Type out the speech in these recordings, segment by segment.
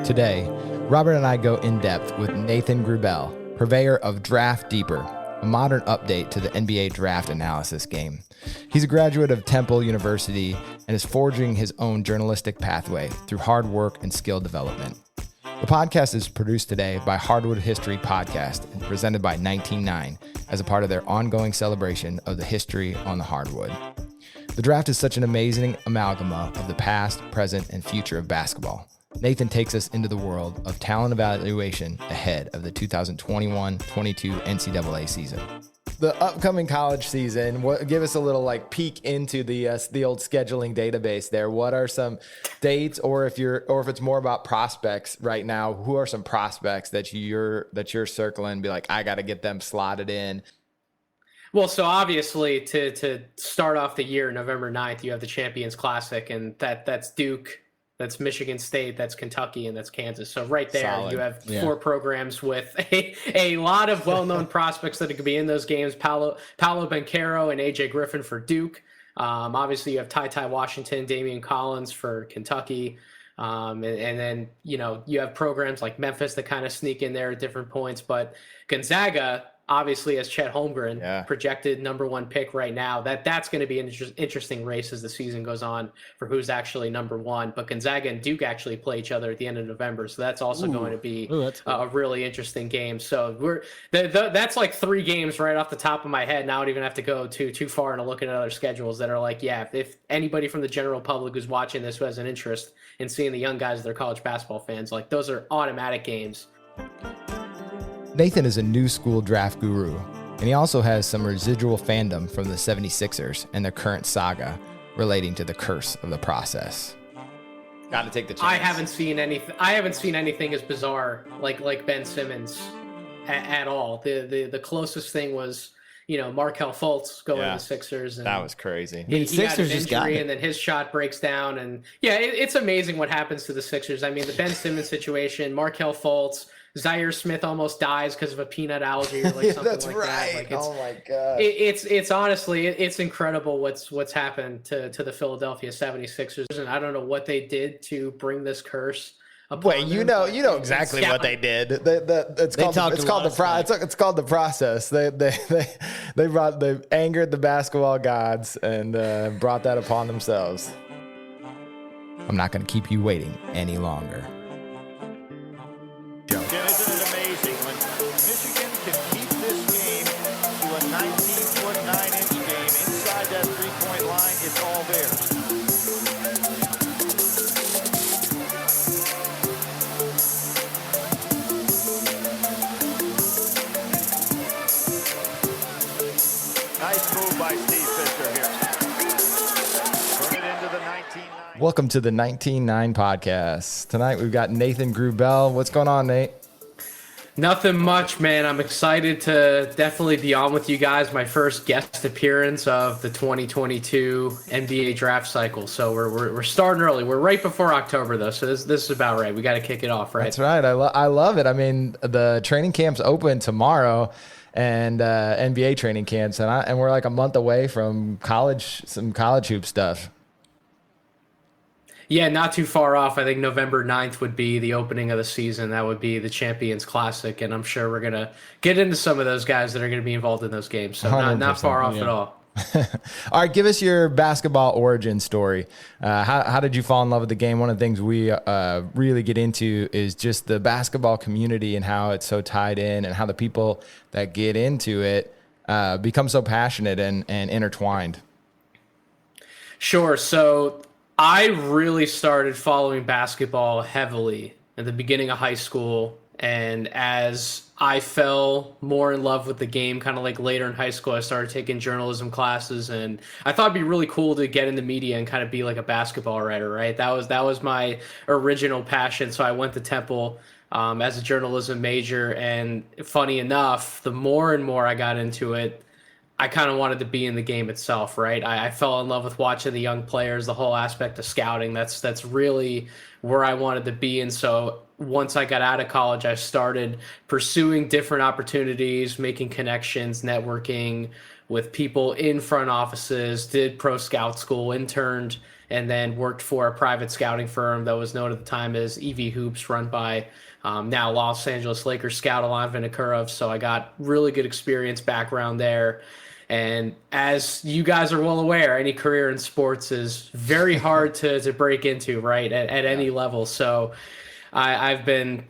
Today, Robert and I go in depth with Nathan Grubel, purveyor of Draft Deeper, a modern update to the NBA draft analysis game. He's a graduate of Temple University and is forging his own journalistic pathway through hard work and skill development. The podcast is produced today by Hardwood History Podcasts and presented by 199 as a part of their ongoing celebration of the history on the hardwood. The draft is such an amazing amalgam of the past, present, and future of basketball. Nathan takes us into the world of talent evaluation ahead of the 2021-22 NCAA season. The upcoming college season, give us a little peek into the old scheduling database there. What are some dates, or if it's more about prospects right now, who are some prospects that you're circling and be like, I got to get them slotted in? Well, so obviously to start off the year, November 9th, you have the Champions Classic, and that's Duke, that's Michigan State, that's Kentucky, and that's Kansas. So right there, solid. You have four programs with a lot of well-known prospects that could be in those games. Paolo Banchero and AJ Griffin for Duke. Obviously, you have Ty Washington, Damian Collins for Kentucky. And then, you have programs like Memphis that kind of sneak in there at different points. But Gonzaga, obviously, as Chet Holmgren, projected number one pick right now, that's going to be an interesting race as the season goes on for who's actually number one. But Gonzaga and Duke actually play each other at the end of November, so that's also going to be a really interesting game. So that's like three games right off the top of my head. Now I don't even have to go too far and look at other schedules that are if anybody from the general public who's watching this who has an interest in seeing the young guys that are college basketball fans, those are automatic games. Nathan is a new school draft guru, and he also has some residual fandom from the 76ers and their current saga relating to the curse of the process. Got to take the chance. I haven't seen anything as bizarre like Ben Simmons at all. The closest thing was Markelle Fultz going to the Sixers, and that was crazy. He Sixers just got it, and then his shot breaks down, and it's amazing what happens to the Sixers. I mean, the Ben Simmons situation, Markelle Fultz. Zaire Smith almost dies because of a peanut allergy or something That's like right. that. Oh my god! It's honestly it's incredible what's happened to the Philadelphia 76ers, and I don't know what they did to bring this curse. Wait, you know exactly what they did. It's called the process. They angered the basketball gods and brought that upon themselves. I'm not going to keep you waiting any longer. Isn't it amazing when Michigan can keep this game to a 19-foot 9-inch game inside that three-point line? It's all theirs. Nice move by Steve Fisher here. Turn it into the 19-9. Welcome to the 19-9 podcast. Tonight we've got Nathan Grubel. What's going on, Nate? Nothing much, man. I'm excited to definitely be on with you guys. My first guest appearance of the 2022 NBA draft cycle. So we're starting early. We're right before October, though. So this is about right. We got to kick it off, right? That's right. I love it. I mean, the training camps open tomorrow, and NBA training camps, and we're like a month away from some college hoop stuff. Yeah, not too far off. I think November 9th would be the opening of the season. That would be the Champions Classic, and I'm sure we're going to get into some of those guys that are going to be involved in those games. So not far off at all. All right, give us your basketball origin story. How did you fall in love with the game? One of the things we really get into is just the basketball community and how it's so tied in, and how the people that get into it become so passionate and intertwined. Sure. So I really started following basketball heavily at the beginning of high school, and as I fell more in love with the game kind of later in high school, I started taking journalism classes, and I thought it'd be really cool to get in the media and kind of be like a basketball writer, right? That was my original passion. So I went to Temple as a journalism major, and funny enough, the more and more I got into it, I kind of wanted to be in the game itself, right? I fell in love with watching the young players, the whole aspect of scouting. That's really where I wanted to be. And so once I got out of college, I started pursuing different opportunities, making connections, networking with people in front offices, did pro scout school, interned, and then worked for a private scouting firm that was known at the time as EV Hoops, run by now Los Angeles Lakers scout Alon Vinokurov. So I got really good experience background there. And as you guys are well aware, any career in sports is very hard to break into, right, at any level. So I've been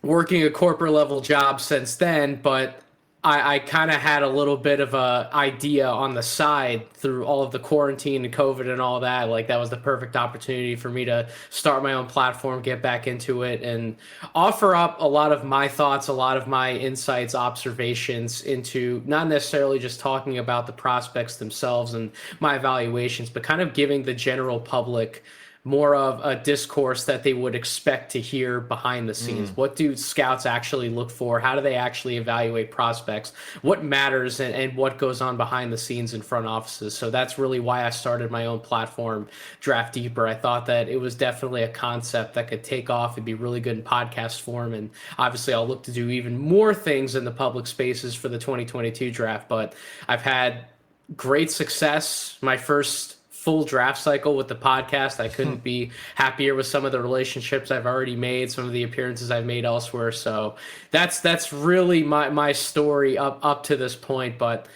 working a corporate level job since then, but I kind of had a little bit of a idea on the side through all of the quarantine and COVID and all that. Like, that was the perfect opportunity for me to start my own platform, get back into it, and offer up a lot of my thoughts, a lot of my insights, observations into not necessarily just talking about the prospects themselves and my evaluations, but kind of giving the general public more of a discourse that they would expect to hear behind the scenes. What do scouts actually look for? How do they actually evaluate prospects? What matters and what goes on behind the scenes in front offices? So that's really why I started my own platform, Draft Deeper. I thought that it was definitely a concept that could take off and be really good in podcast form. And obviously I'll look to do even more things in the public spaces for the 2022 draft, but I've had great success. My first full draft cycle with the podcast, I couldn't be happier with some of the relationships I've already made, some of the appearances I've made elsewhere. So that's really my story up to this point. But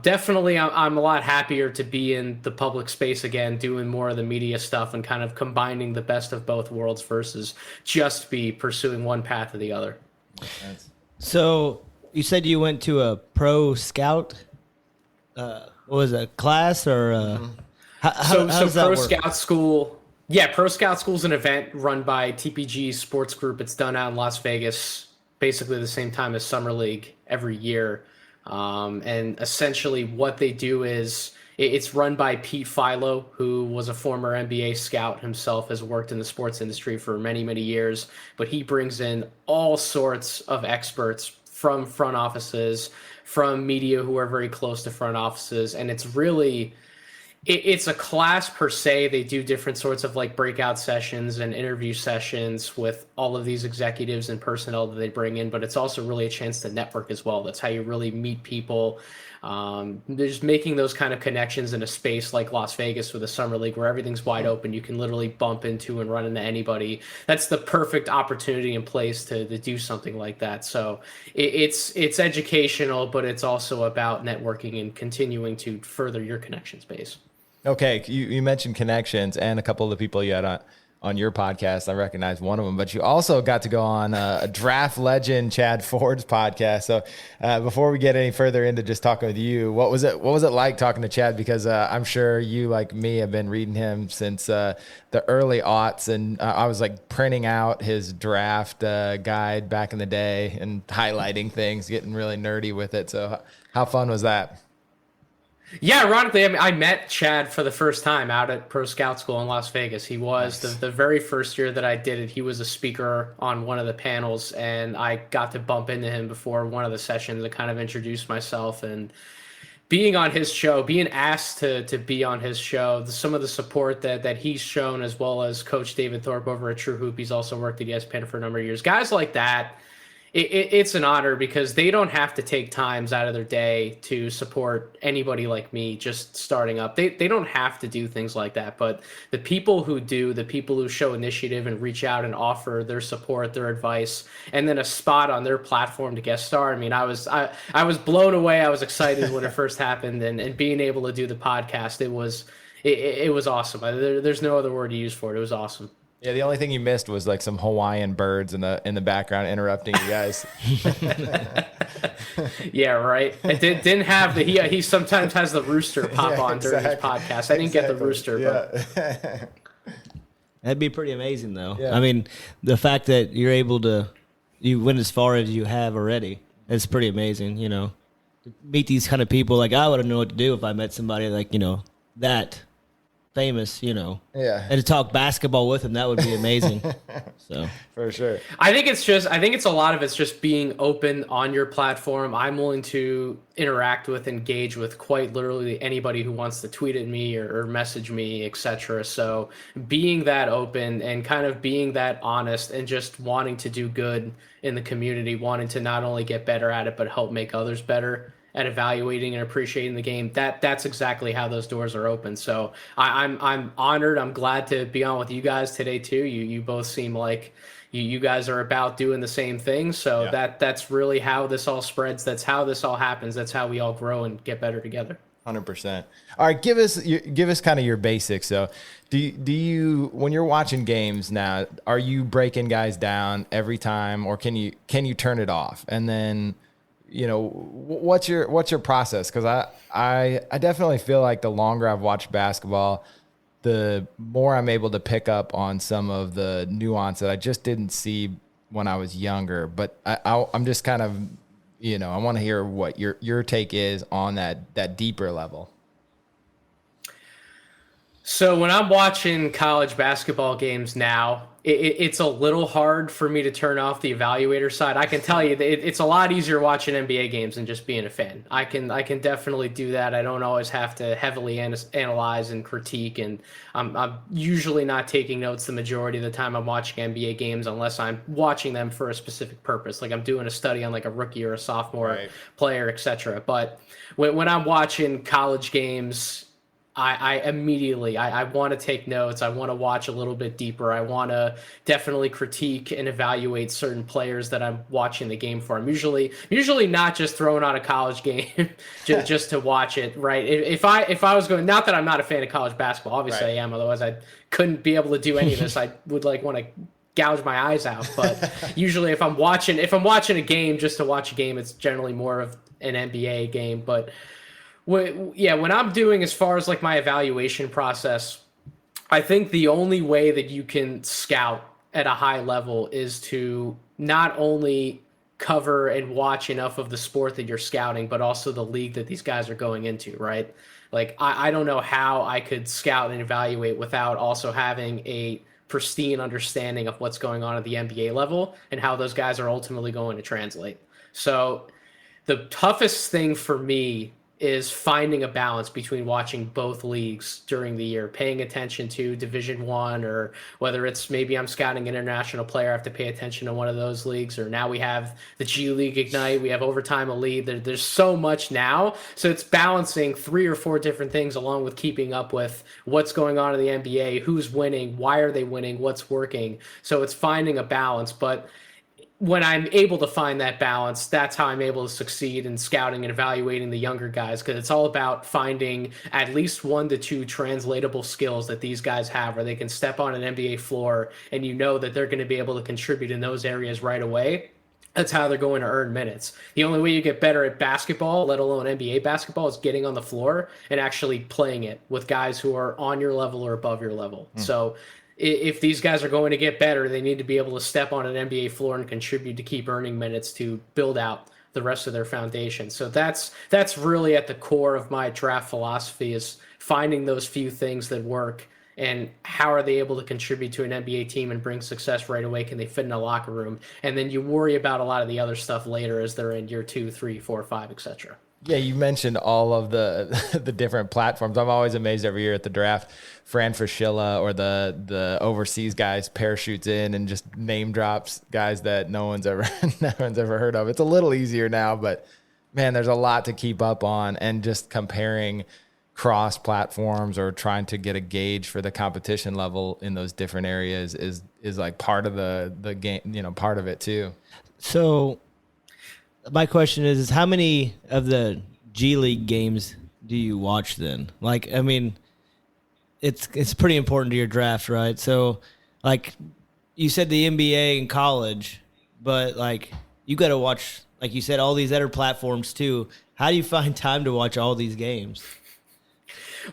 definitely I'm a lot happier to be in the public space again, doing more of the media stuff and kind of combining the best of both worlds versus just be pursuing one path or the other. So you said you went to a pro scout, what was it, class or How does that Pro work? Scout School, yeah, Pro Scout School is an event run by TPG Sports Group. It's done out in Las Vegas, basically the same time as Summer League every year. And essentially what they do is it's run by Pete Philo, who was a former NBA scout himself, has worked in the sports industry for many, many years. But he brings in all sorts of experts from front offices, from media who are very close to front offices. And it's really... It's a class per se. They do different sorts of like breakout sessions and interview sessions with all of these executives and personnel that they bring in, but it's also really a chance to network as well. That's how you really meet people. Just making those kind of connections in a space like Las Vegas with the Summer League where everything's wide open. You can literally bump into and run into anybody. That's the perfect opportunity and place to do something like that. So it's educational, but it's also about networking and continuing to further your connection space. Okay, you mentioned connections and a couple of the people you had on your podcast. I recognize one of them, but you also got to go on a draft legend, Chad Ford's podcast. So before we get any further into just talking with you, what was it like talking to Chad? Because I'm sure you, like me, have been reading him since the early aughts, and I was like printing out his draft guide back in the day and highlighting things, getting really nerdy with it. So how fun was that? Yeah, ironically, I mean, I met Chad for the first time out at Pro Scout School in Las Vegas. He was the very first year that I did it. He was a speaker on one of the panels, and I got to bump into him before one of the sessions to kind of introduce myself. And being on his show, being asked to be on his show, some of the support that he's shown, as well as Coach David Thorpe over at True Hoop. He's also worked at ESPN for a number of years. Guys like that, it's an honor because they don't have to take times out of their day to support anybody like me just starting up. They don't have to do things like that. But the people who do, the people who show initiative and reach out and offer their support, their advice, and then a spot on their platform to guest star. I mean, I was blown away. I was excited when it first happened, and being able to do the podcast, it was awesome. There's no other word to use for it. It was awesome. Yeah, the only thing you missed was like some Hawaiian birds in the background interrupting you guys. Yeah, right. It didn't have he sometimes has the rooster pop on during his podcast. I didn't get the rooster, but that'd be pretty amazing though. Yeah. I mean, the fact that you're able to you went as far as you have already, it's pretty amazing, you know. To meet these kind of people, like I wouldn't know what to do if I met somebody like, you know, that famous, you know. Yeah. And to talk basketball with him, that would be amazing. So For sure. I think it's a lot of it's just being open on your platform. I'm willing to interact with, engage with quite literally anybody who wants to tweet at me or message me, etc. So being that open and kind of being that honest and just wanting to do good in the community, wanting to not only get better at it, but help make others better at evaluating and appreciating the game. That's exactly how those doors are open. So I'm honored. I'm glad to be on with you guys today too. You both seem like you guys are about doing the same thing. So Yeah. that's really how this all spreads. That's how this all happens. That's how we all grow and get better together. 100%. All right, give us kind of your basics. So, do you when you're watching games now, are you breaking guys down every time, or can you turn it off? And then, you know, what's your process? Because I definitely feel like the longer I've watched basketball, the more I'm able to pick up on some of the nuance that I just didn't see when I was younger. But I'm just kind of, you know, I want to hear what your take is on that deeper level. So when I'm watching college basketball games now, it's a little hard for me to turn off the evaluator side. I can tell you that it's a lot easier watching NBA games than just being a fan. I can definitely do that. I don't always have to heavily analyze and critique, and I'm usually not taking notes the majority of the time I'm watching NBA games unless I'm watching them for a specific purpose, like I'm doing a study on like a rookie or a sophomore player, etc. But when I'm watching college games, I immediately want to take notes. I want to watch a little bit deeper. I want to definitely critique and evaluate certain players that I'm watching the game for. I'm usually not just throwing on a college game just to watch it, right? If I was going, not that I'm not a fan of college basketball, obviously I am, otherwise I couldn't be able to do any of this. I would want to gouge my eyes out. But usually if I'm watching a game just to watch a game, it's generally more of an NBA game. But when I'm doing as far as like my evaluation process, I think the only way that you can scout at a high level is to not only cover and watch enough of the sport that you're scouting, but also the league that these guys are going into, right? Like, I don't know how I could scout and evaluate without also having a pristine understanding of what's going on at the NBA level and how those guys are ultimately going to translate. So the toughest thing for me is finding a balance between watching both leagues during the year, paying attention to Division I, or whether it's maybe I'm scouting an international player, I have to pay attention to one of those leagues, or now we have the G League Ignite, we have Overtime Elite. There's so much now. So it's balancing 3 or 4 different things along with keeping up with what's going on in the NBA, who's winning, why are they winning, what's working. So it's finding a balance. But when I'm able to find that balance, that's how I'm able to succeed in scouting and evaluating the younger guys, because it's all about finding at least 1 to 2 translatable skills that these guys have where they can step on an NBA floor and you know that they're going to be able to contribute in those areas right away. That's how they're going to earn minutes. The only way you get better at basketball, let alone NBA basketball, is getting on the floor and actually playing it with guys who are on your level or above your level. So if these guys are going to get better, they need to be able to step on an NBA floor and contribute to keep earning minutes to build out the rest of their foundation. So that's really at the core of my draft philosophy, is finding those few things that work and how are they able to contribute to an NBA team and bring success right away? Can they fit in a locker room? And then you worry about a lot of the other stuff later as they're in year 2, 3, 4, 5, etc. Yeah, you mentioned all of the different platforms. I'm always amazed every year at the draft. Fran Fraschilla or the overseas guys parachutes in and just name drops guys that no one's ever heard of. It's a little easier now, but man, there's a lot to keep up on, and just comparing cross platforms or trying to get a gauge for the competition level in those different areas is like part of the game, you know, part of it too. So my question is how many of the G League games do you watch then? Like, I mean, it's pretty important to your draft, right? So, like, you said the NBA and college, but, like, you got to watch, like you said, all these other platforms too. How do you find time to watch all these games?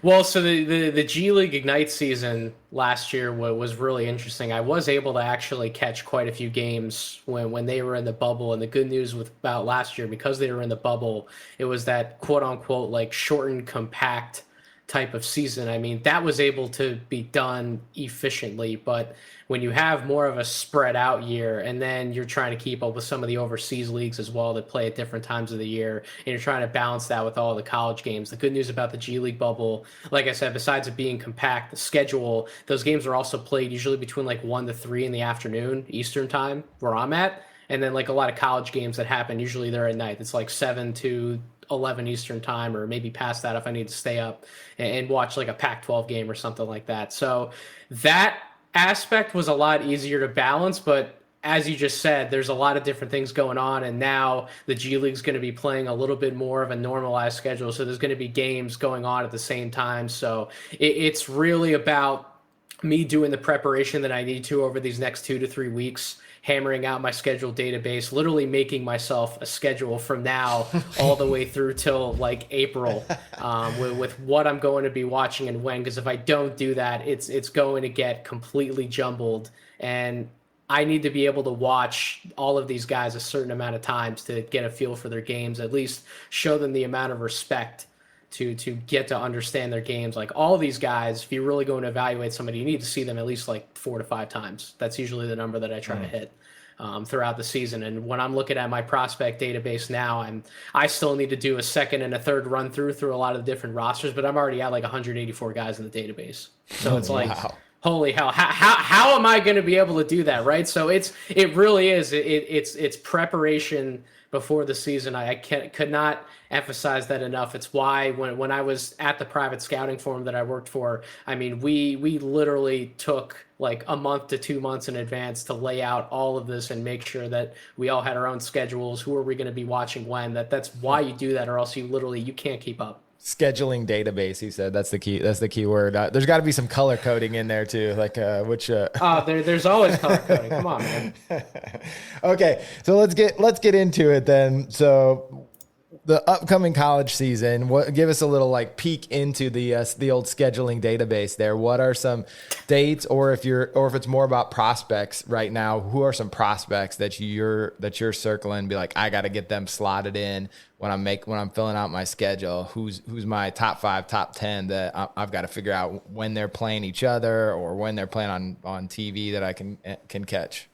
Well, so the G League Ignite season last year was really interesting. I was able to actually catch quite a few games when they were in the bubble. And the good news about last year, because they were in the bubble, it was that quote unquote like shortened, compact type of season, I mean, that was able to be done efficiently. But when you have more of a spread out year, and then you're trying to keep up with some of the overseas leagues as well that play at different times of the year, and you're trying to balance that with all the college games. The good news about the G League bubble, like I said, besides it being compact, the schedule, those games are also played usually between like 1 to 3 in the afternoon Eastern time where I'm at. And then like a lot of college games that happen, usually they're at night. It's like 7 to 11 Eastern time, or maybe past that if I need to stay up and watch like a Pac-12 game or something like that. So that aspect was a lot easier to balance, but as you just said, there's a lot of different things going on, and now the G League's going to be playing a little bit more of a normalized schedule, so there's going to be games going on at the same time. So it's really about me doing the preparation that I need to over these next 2 to 3 weeks, hammering out my schedule database, literally making myself a schedule from now all the way through till like April, with what I'm going to be watching and when. Because if I don't do that, it's going to get completely jumbled, and I need to be able to watch all of these guys a certain amount of times to get a feel for their games, at least show them the amount of respect to get to understand their games. Like all these guys, if you're really going to evaluate somebody, you need to see them at least like 4 to 5 times. That's usually the number that I try to hit throughout the season. And when I'm looking at my prospect database now, I still need to do a second and a third run through a lot of the different rosters, but I'm already at like 184 guys in the database. So it's like, wow. Holy hell, how am I going to be able to do that, right? So it really is. It's preparation before the season. I could not emphasize that enough. It's why when I was at the private scouting firm that I worked for, I mean, we literally took like a month to 2 months in advance to lay out all of this and make sure that we all had our own schedules. Who are we going to be watching when? That's why you do that, or else you can't keep up. Scheduling database, he said. That's the key word. There's got to be some color coding in there too, like there's always color coding. Come on, man. Okay, so let's get into it then. So the upcoming college season, give us a little like peek into the old scheduling database there. What are some dates, or if it's more about prospects right now, who are some prospects that you're circling, be like, I got to get them slotted in when I'm filling out my schedule? Who's my top 5, top 10 that I've got to figure out when they're playing each other or when they're playing on TV that I can catch?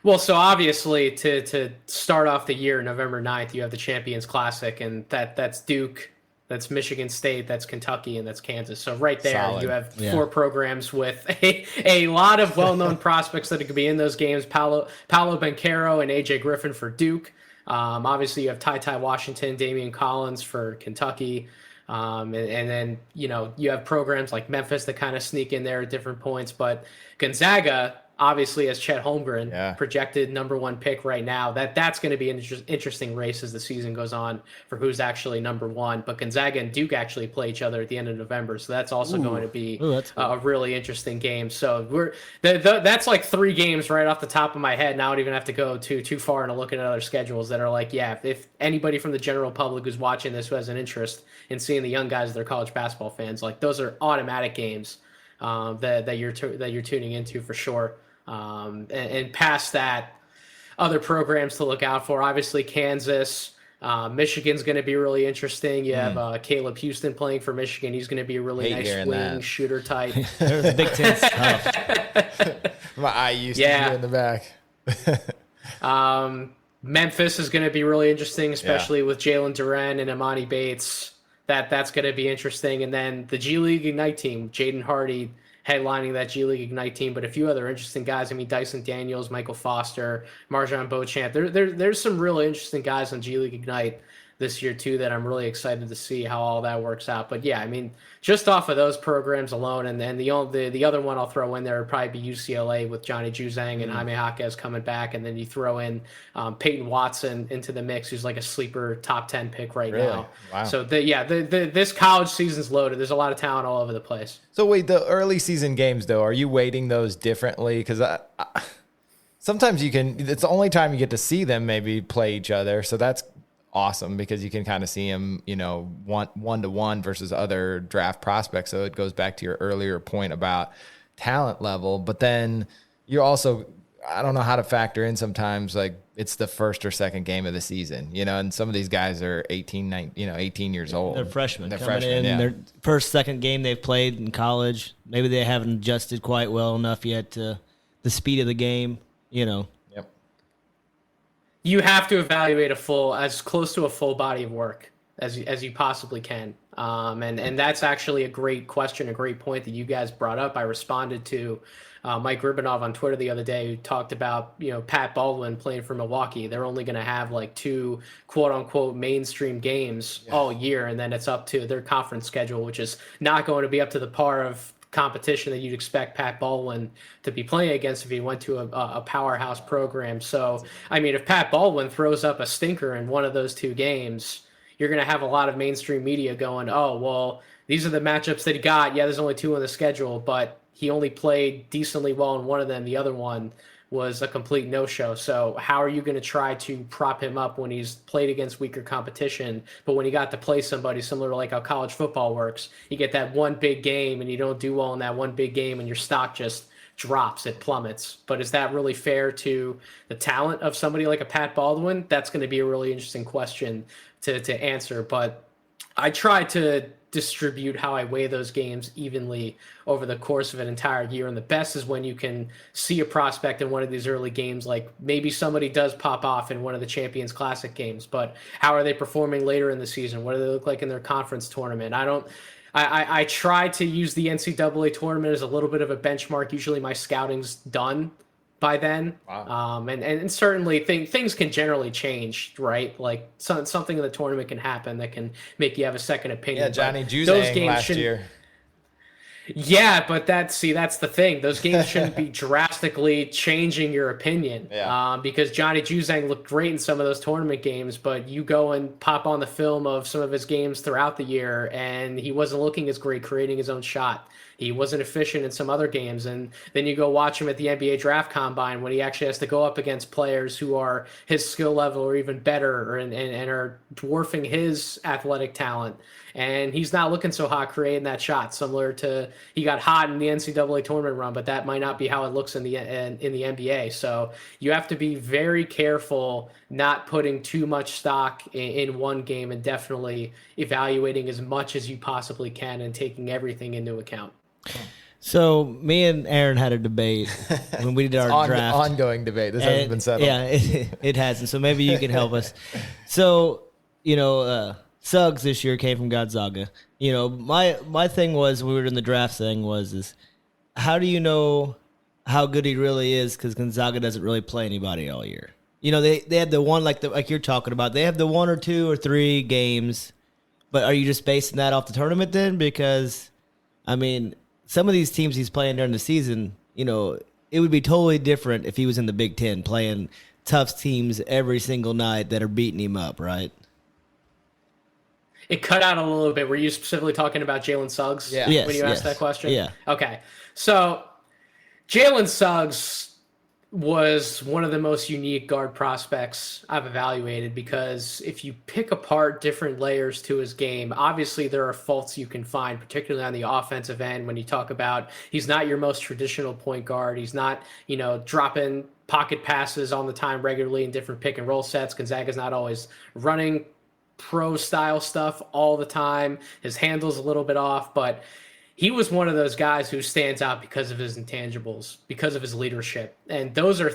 Well, so obviously to start off the year, November 9th, you have the Champions Classic, and that's Duke, that's Michigan State, that's Kentucky, and that's Kansas. So right there, solid. You have 4 programs with a lot of well-known prospects that could be in those games. Paolo Banchero and AJ Griffin for Duke. Obviously, you have Ty Washington, Damian Collins for Kentucky. And then, you have programs like Memphis that kind of sneak in there at different points. But Gonzaga, obviously, as Chet Holmgren, projected number 1 pick right now, that's going to be an interesting race as the season goes on for who's actually number 1. But Gonzaga and Duke actually play each other at the end of November, so that's also going to be a really interesting game. So that's like 3 games right off the top of my head, and I don't even have to go too far into looking at other schedules that are like, if anybody from the general public who's watching this who has an interest in seeing the young guys that are college basketball fans, like those are automatic games that you're tuning into for sure. And past that, other programs to look out for. Obviously, Kansas, Michigan's going to be really interesting. You have Caleb Houston playing for Michigan. He's going to be a really nice wing shooter type. There's Big Ten stuff. My eye used to be in the back. Memphis is going to be really interesting, especially with Jalen Duren and Imani Bates. That's going to be interesting. And then the G League Ignite team, Jaden Hardy headlining that G League Ignite team, but a few other interesting guys. I mean, Dyson Daniels, Michael Foster, Marjon Beauchamp. There's some really interesting guys on G League Ignite this year too that I'm really excited to see how all that works out. But yeah, I mean, just off of those programs alone, and then the other one I'll throw in there would probably be UCLA with Johnny Juzang and Jaime Jaquez coming back, and then you throw in Peyton Watson into the mix, who's like a sleeper top 10 pick right now. Wow. So this college season's loaded. There's a lot of talent all over the place. So wait, the early season games though, are you weighting those differently? Because sometimes it's the only time you get to see them maybe play each other. So that's awesome because you can kind of see them, one-to-one versus other draft prospects. So it goes back to your earlier point about talent level, but then you're also, I don't know how to factor in sometimes, like it's the first or second game of the season, and some of these guys are 18 years old. They're freshmen. They're coming freshmen, in, their first, second game they've played in college. Maybe they haven't adjusted quite well enough yet to the speed of the game, Yep. You have to evaluate as close to a full body of work as you possibly can. And that's actually a great question, a great point that you guys brought up. I responded to Mike Rubinov on Twitter the other day, who talked about, Pat Baldwin playing for Milwaukee. They're only going to have like 2 quote unquote mainstream games all year. And then it's up to their conference schedule, which is not going to be up to the par of competition that you'd expect Pat Baldwin to be playing against if he went to a powerhouse program. So, I mean, if Pat Baldwin throws up a stinker in one of those 2 games, you're going to have a lot of mainstream media going, oh, well, these are the matchups that he got. Yeah, there's only 2 on the schedule, but he only played decently well in one of them. The other one was a complete no-show. So how are you going to try to prop him up when he's played against weaker competition? But when he got to play somebody similar to like how college football works, you get that one big game and you don't do well in that one big game and your stock just drops, it plummets. But is that really fair to the talent of somebody like a Pat Baldwin? That's going to be a really interesting question to answer. But I try to distribute how I weigh those games evenly over the course of an entire year. And the best is when you can see a prospect in one of these early games, like maybe somebody does pop off in one of the Champions Classic games, but how are they performing later in the season? What do they look like in their conference tournament? I try to use the NCAA tournament as a little bit of a benchmark. Usually my scouting's done by then. Wow. And certainly things can generally change, right? Like something in the tournament can happen that can make you have a second opinion. Yeah, Johnny Juzang last year. Yeah, but that's the thing. Those games shouldn't be drastically changing your opinion. Yeah. Because Johnny Juzang looked great in some of those tournament games, but you go and pop on the film of some of his games throughout the year, and he wasn't looking as great creating his own shot. He wasn't efficient in some other games. And then you go watch him at the NBA draft combine when he actually has to go up against players who are his skill level or even better and are dwarfing his athletic talent. And he's not looking so hot creating that shot, similar to he got hot in the NCAA tournament run, but that might not be how it looks in the NBA. So you have to be very careful not putting too much stock in one game and definitely evaluating as much as you possibly can and taking everything into account. So me and Aaron had a debate when we did our draft. Ongoing debate. This hasn't been settled. Yeah, it hasn't. So maybe you can help us. So, Suggs this year came from Gonzaga. My thing was, we were in the draft thing is how do you know how good he really is? Because Gonzaga doesn't really play anybody all year. They have the one like you're talking about. They have the 1 or 2 or 3 games, but are you just basing that off the tournament then? Because some of these teams he's playing during the season, it would be totally different if he was in the Big Ten playing tough teams every single night that are beating him up, right? It cut out a little bit. Were you specifically talking about Jalen Suggs when you asked that question? Yeah. Okay. So Jalen Suggs was one of the most unique guard prospects I've evaluated, because if you pick apart different layers to his game, obviously there are faults you can find, particularly on the offensive end when you talk about he's not your most traditional point guard. He's not, dropping pocket passes on the time regularly in different pick and roll sets. Gonzaga's not always running pro style stuff all the time. His handle's a little bit off, but he was one of those guys who stands out because of his intangibles, because of his leadership. And those are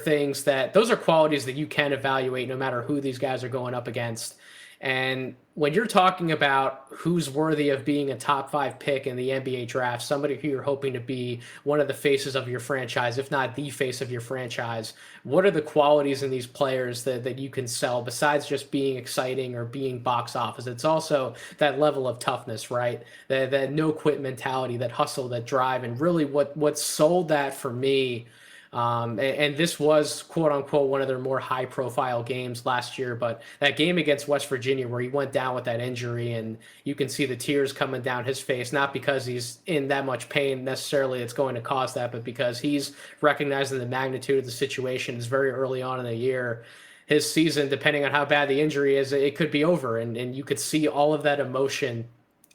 qualities that you can evaluate no matter who these guys are going up against. And when you're talking about who's worthy of being a top 5 pick in the NBA draft, somebody who you're hoping to be one of the faces of your franchise, if not the face of your franchise, what are the qualities in these players that you can sell besides just being exciting or being box office? It's also that level of toughness, right? That no quit mentality, that hustle, that drive. And really what sold that for me, and this was, quote unquote, one of their more high profile games last year, but that game against West Virginia where he went down with that injury and you can see the tears coming down his face, not because he's in that much pain necessarily that's going to cause that, but because he's recognizing the magnitude of the situation. It's very early on in the year. His season, depending on how bad the injury is, it could be over. And you could see all of that emotion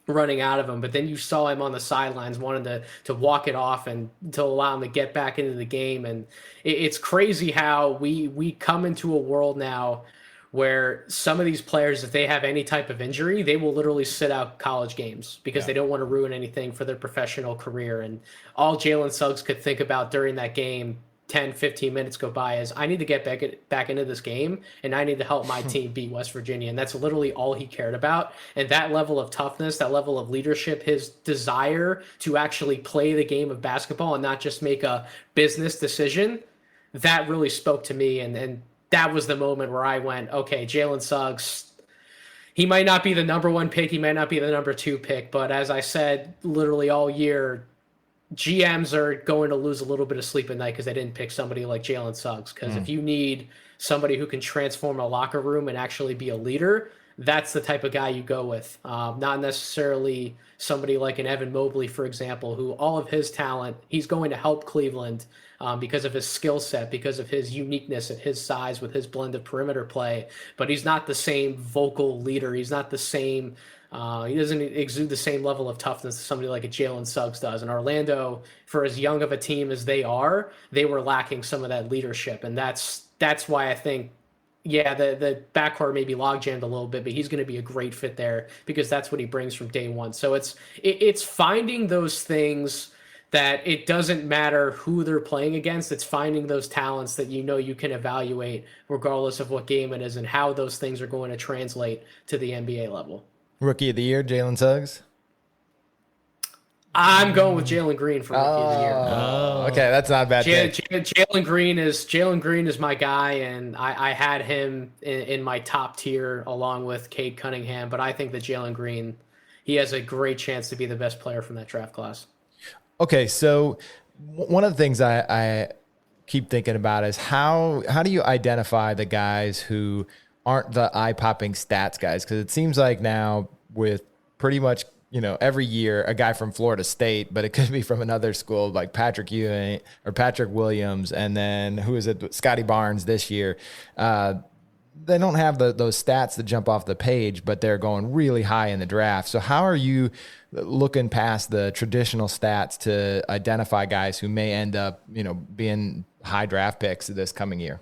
running out of him. But then you saw him on the sidelines wanting to walk it off and to allow him to get back into the game. And it's crazy how we come into a world now where some of these players, if they have any type of injury, they will literally sit out college games because they don't want to ruin anything for their professional career. And all Jalen Suggs could think about during that game, 10, 15 minutes go by, is I need to get back into this game, and I need to help my team beat West Virginia. And that's literally all he cared about. And that level of toughness, that level of leadership, his desire to actually play the game of basketball and not just make a business decision, that really spoke to me. And that was the moment where I went, okay, Jalen Suggs, he might not be the number 1 pick, he might not be the number 2 pick, but as I said literally all year, GMs are going to lose a little bit of sleep at night because they didn't pick somebody like Jalen Suggs. Because if you need somebody who can transform a locker room and actually be a leader, that's the type of guy you go with. Not necessarily somebody like an Evan Mobley, for example, who all of his talent, he's going to help Cleveland because of his skill set, because of his uniqueness at his size with his blend of perimeter play. But he's not the same vocal leader. He's not the same. He doesn't exude the same level of toughness that somebody like a Jalen Suggs does. And Orlando, for as young of a team as they are, they were lacking some of that leadership. And that's why I think, the backcourt may be logjammed a little bit, but he's going to be a great fit there because that's what he brings from day one. So it's finding those things that it doesn't matter who they're playing against. It's finding those talents that you can evaluate regardless of what game it is and how those things are going to translate to the NBA level. Rookie of the year, Jalen Suggs? I'm going with Jalen Green for Rookie of the Year. Oh, okay, that's not a bad pick. Jalen Green is my guy, and I had him in my top tier along with Cade Cunningham, but I think that Jalen Green, he has a great chance to be the best player from that draft class. Okay, so one of the things I keep thinking about is how do you identify the guys who aren't the eye-popping stats guys? Because it seems like now with pretty much, every year a guy from Florida State, but it could be from another school like Patrick Ewing or Patrick Williams, and then who is it, Scotty Barnes this year. They don't have those stats that jump off the page, but they're going really high in the draft. So how are you looking past the traditional stats to identify guys who may end up, being high draft picks this coming year?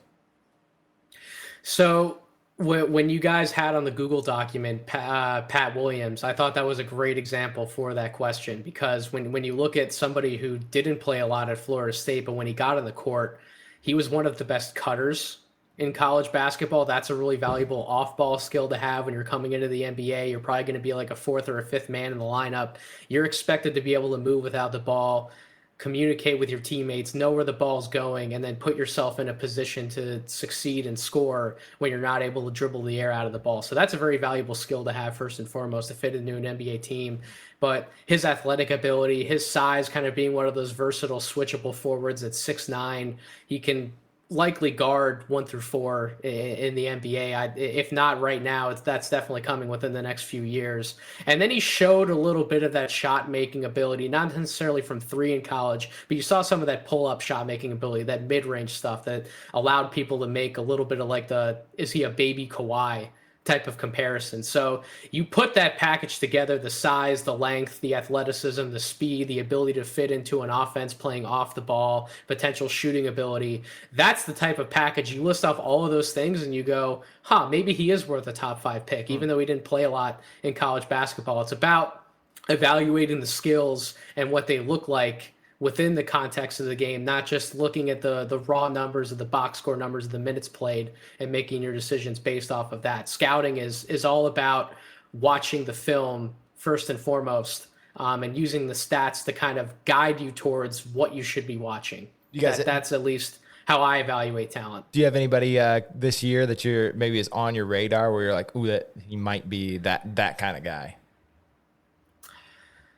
So when you guys had on the Google document Pat Williams, I thought that was a great example for that question, because when you look at somebody who didn't play a lot at Florida State, but when he got on the court, he was one of the best cutters in college basketball. That's a really valuable off-ball skill to have when you're coming into the NBA. You're probably going to be like a 4th or a 5th man in the lineup. You're expected to be able to move without the ball, communicate with your teammates, know where the ball's going, and then put yourself in a position to succeed and score when you're not able to dribble the air out of the ball. So that's a very valuable skill to have first and foremost to fit into an NBA team. But his athletic ability, his size, kind of being one of those versatile switchable forwards at 6'9", he can likely guard 1 through 4 in the NBA. If not right now, that's definitely coming within the next few years. And then he showed a little bit of that shot making ability, not necessarily from 3 in college, but you saw some of that pull up shot making ability, that mid range stuff that allowed people to make a little bit of like is he a baby Kawhi type of comparison. So you put that package together, the size, the length, the athleticism, the speed, the ability to fit into an offense playing off the ball, potential shooting ability. That's the type of package. You list off all of those things and you go, maybe he is worth a top 5 pick, even though he didn't play a lot in college basketball. It's about evaluating the skills and what they look like within the context of the game, not just looking at the raw numbers of the box score numbers of the minutes played and making your decisions based off of that. Scouting is all about watching the film first and foremost, and using the stats to kind of guide you towards what you should be watching. That's at least how I evaluate talent. Do you have anybody this year that you're maybe is on your radar where you're like, ooh, that he might be that kind of guy?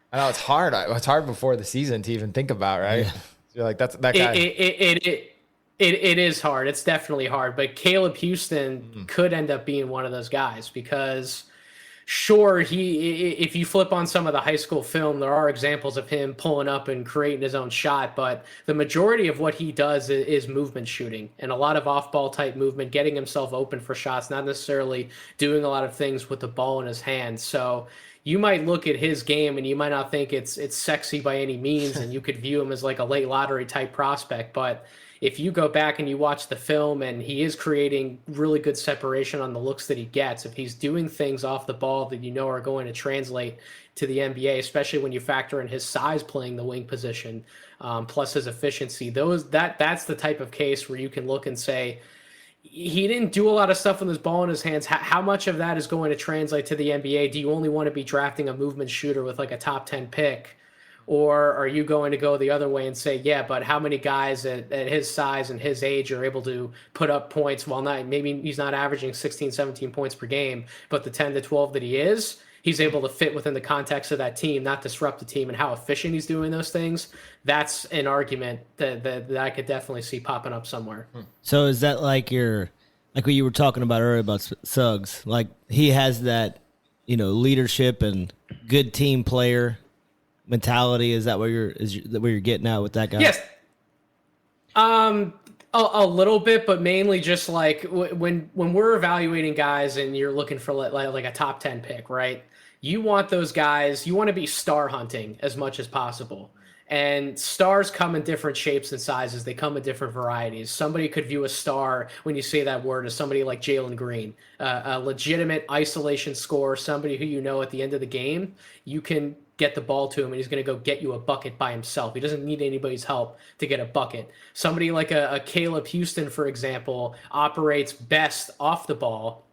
I know it's hard. It's hard before the season to even think about, right? Yeah. You're like, that's that guy. It is hard. It's definitely hard. But Caleb Houston could end up being one of those guys because, sure, if you flip on some of the high school film, there are examples of him pulling up and creating his own shot. But the majority of what he does is movement shooting and a lot of off-ball type movement, getting himself open for shots, not necessarily doing a lot of things with the ball in his hands. So you might look at his game and you might not think it's sexy by any means, and you could view him as like a late lottery type prospect. But if you go back and you watch the film, and he is creating really good separation on the looks that he gets, if he's doing things off the ball that you know are going to translate to the NBA, especially when you factor in his size playing the wing position, plus his efficiency, that's the type of case where you can look and say, he didn't do a lot of stuff with his ball in his hands. How much of that is going to translate to the NBA? Do you only want to be drafting a movement shooter with like a top 10 pick? Or are you going to go the other way and say, yeah, but how many guys at his size and his age are able to put up points while maybe he's not averaging 16, 17 points per game, but the 10 to 12 that he is, he's able to fit within the context of that team, not disrupt the team, and how efficient he's doing those things. That's an argument that I could definitely see popping up somewhere. So is that like what you were talking about earlier about Suggs? Like he has that, leadership and good team player mentality. Is that where you're getting at with that guy? Yes. A little bit, but mainly just like when we're evaluating guys and you're looking for like a top 10 pick, right? You want those guys, you want to be star hunting as much as possible. And stars come in different shapes and sizes. They come in different varieties. Somebody could view a star, when you say that word, as somebody like Jalen Green, a legitimate isolation scorer, somebody who at the end of the game, you can get the ball to him and he's going to go get you a bucket by himself. He doesn't need anybody's help to get a bucket. Somebody like a Caleb Houston, for example, operates best off the ball.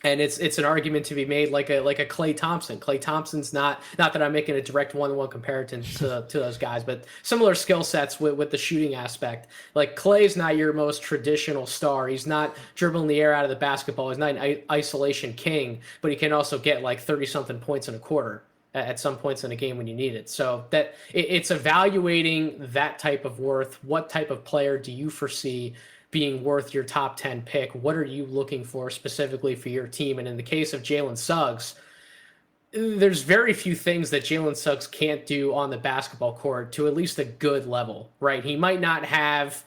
And it's an argument to be made like a Klay Thompson. Klay Thompson's not that I'm making a direct one-to-one comparison to those guys, but similar skill sets with the shooting aspect. Like Klay's not your most traditional star. He's not dribbling the air out of the basketball. He's not an isolation king, but he can also get like 30-something points in a quarter at some points in a game when you need it. So that it's evaluating that type of worth. What type of player do you foresee being worth your top 10 pick? What are you looking for specifically for your team? And in the case of Jalen Suggs, there's very few things that Jalen Suggs can't do on the basketball court to at least a good level, right? He might not have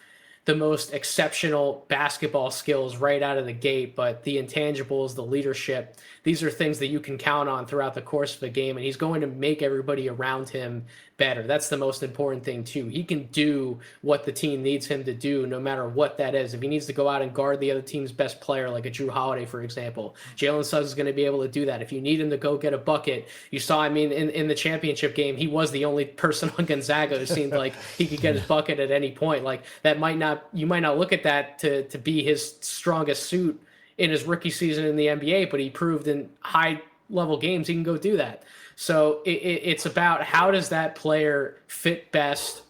the most exceptional basketball skills right out of the gate, but the intangibles, the leadership, these are things that you can count on throughout the course of the game, and he's going to make everybody around him better. That's the most important thing too. He can do what the team needs him to do, no matter what that is. If he needs to go out and guard the other team's best player, like a Drew Holiday, for example, Jalen Suggs is going to be able to do that. If you need him to go get a bucket, you saw, in the championship game, he was the only person on Gonzaga who seemed like he could get his bucket at any point. Like you might not look at that to be his strongest suit in his rookie season in the NBA, but he proved in high level games he can go do that. So it's about how does that player fit best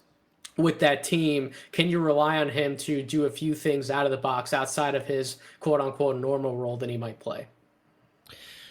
with that team? Can you rely on him to do a few things out of the box outside of his quote unquote normal role that he might play?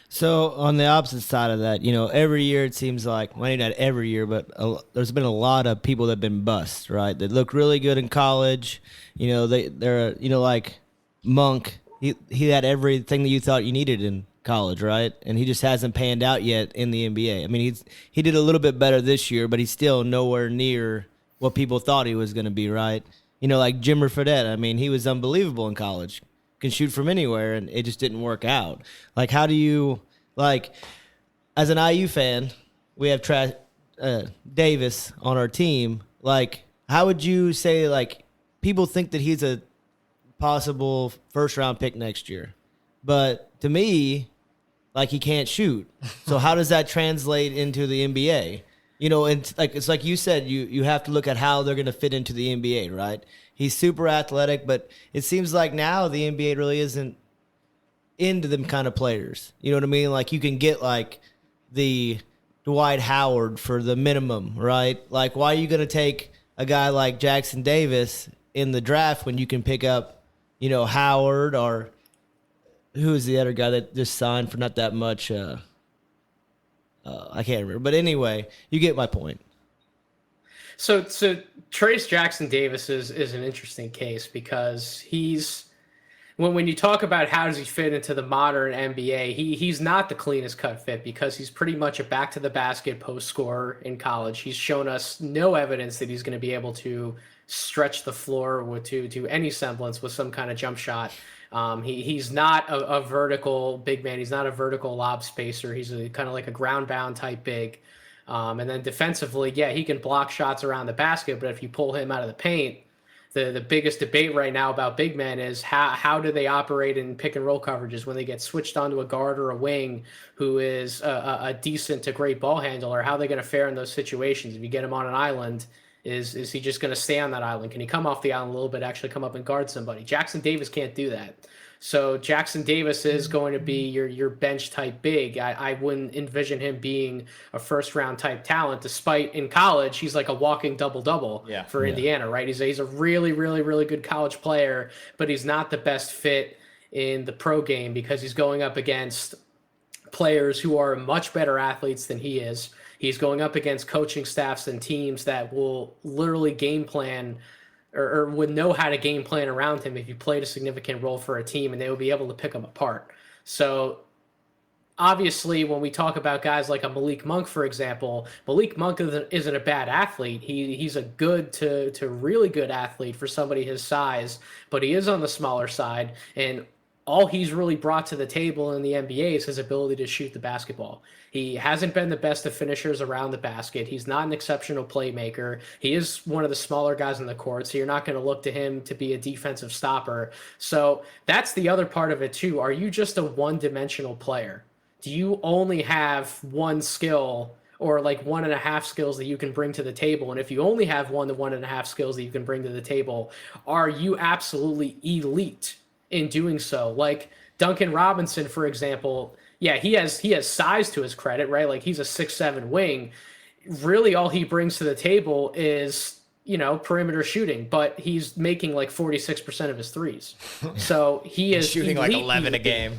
So on the opposite side of that, every year it seems like, well, not every year, but there's been a lot of people that have been busts, right? That look really good in college. They're like Monk. He had everything that you thought you needed in college, right? And he just hasn't panned out yet in the NBA. He did a little bit better this year, but he's still nowhere near what people thought he was going to be, right? Like Jimmer Fredette. He was unbelievable in college. Can shoot from anywhere, and it just didn't work out. Like, how do you, as an IU fan, we have Davis on our team. Like, how would you say, people think that he's a possible first-round pick next year, but to me, he can't shoot. So how does that translate into the NBA? And it's like you said, you have to look at how they're going to fit into the NBA, right? He's super athletic, but it seems like now the NBA really isn't into them kind of players. You know what I mean? Like you can get the Dwight Howard for the minimum, right? Like why are you going to take a guy like Jackson Davis in the draft when you can pick up, Howard, or who is the other guy that just signed for not that much? I can't remember. But anyway, you get my point. So Trace Jackson Davis is an interesting case because when you talk about how does he fit into the modern NBA, he's not the cleanest cut fit because he's pretty much a back to the basket post scorer in college. He's shown us no evidence that he's going to be able to stretch the floor to any semblance with some kind of jump shot He's not a vertical big man. He's not a vertical lob spacer. He's kind of like a ground bound type big. And then defensively, yeah, he can block shots around the basket, but if you pull him out of the paint, the biggest debate right now about big men is how do they operate in pick and roll coverages when they get switched onto a guard or a wing who is a decent to great ball handler? How are they going to fare in those situations? If you get him on an island, is he just going to stay on that island? Can he come off the island a little bit, actually come up and guard somebody? Jackson Davis can't do that. So Jackson Davis is going to be your bench type big. I wouldn't envision him being a first round type talent, despite in college he's like a walking double-double for Indiana, right? He's a really, really, really good college player, but he's not the best fit in the pro game because he's going up against players who are much better athletes than he is. He's going up against coaching staffs and teams that will literally game plan or would know how to game plan around him if he played a significant role for a team, and they would be able to pick him apart. So obviously when we talk about guys like a Malik Monk, for example, Malik Monk isn't a bad athlete. He's a good to really good athlete for somebody his size, but he is on the smaller side, and all he's really brought to the table in the NBA is his ability to shoot the basketball. He hasn't been the best of finishers around the basket. He's not an exceptional playmaker. He is one of the smaller guys on the court, so you're not going to look to him to be a defensive stopper. So that's the other part of it too. Are you just a one-dimensional player? Do you only have one skill or like 1.5 skills that you can bring to the table? And if you only have 1 to 1.5 skills that you can bring to the table, are you absolutely elite in doing so? Like Duncan Robinson, for example, yeah, he has size to his credit, right? Like he's a 6'7" wing. Really all he brings to the table is, perimeter shooting, but he's making like 46% of his threes. So he is shooting like 11 a game.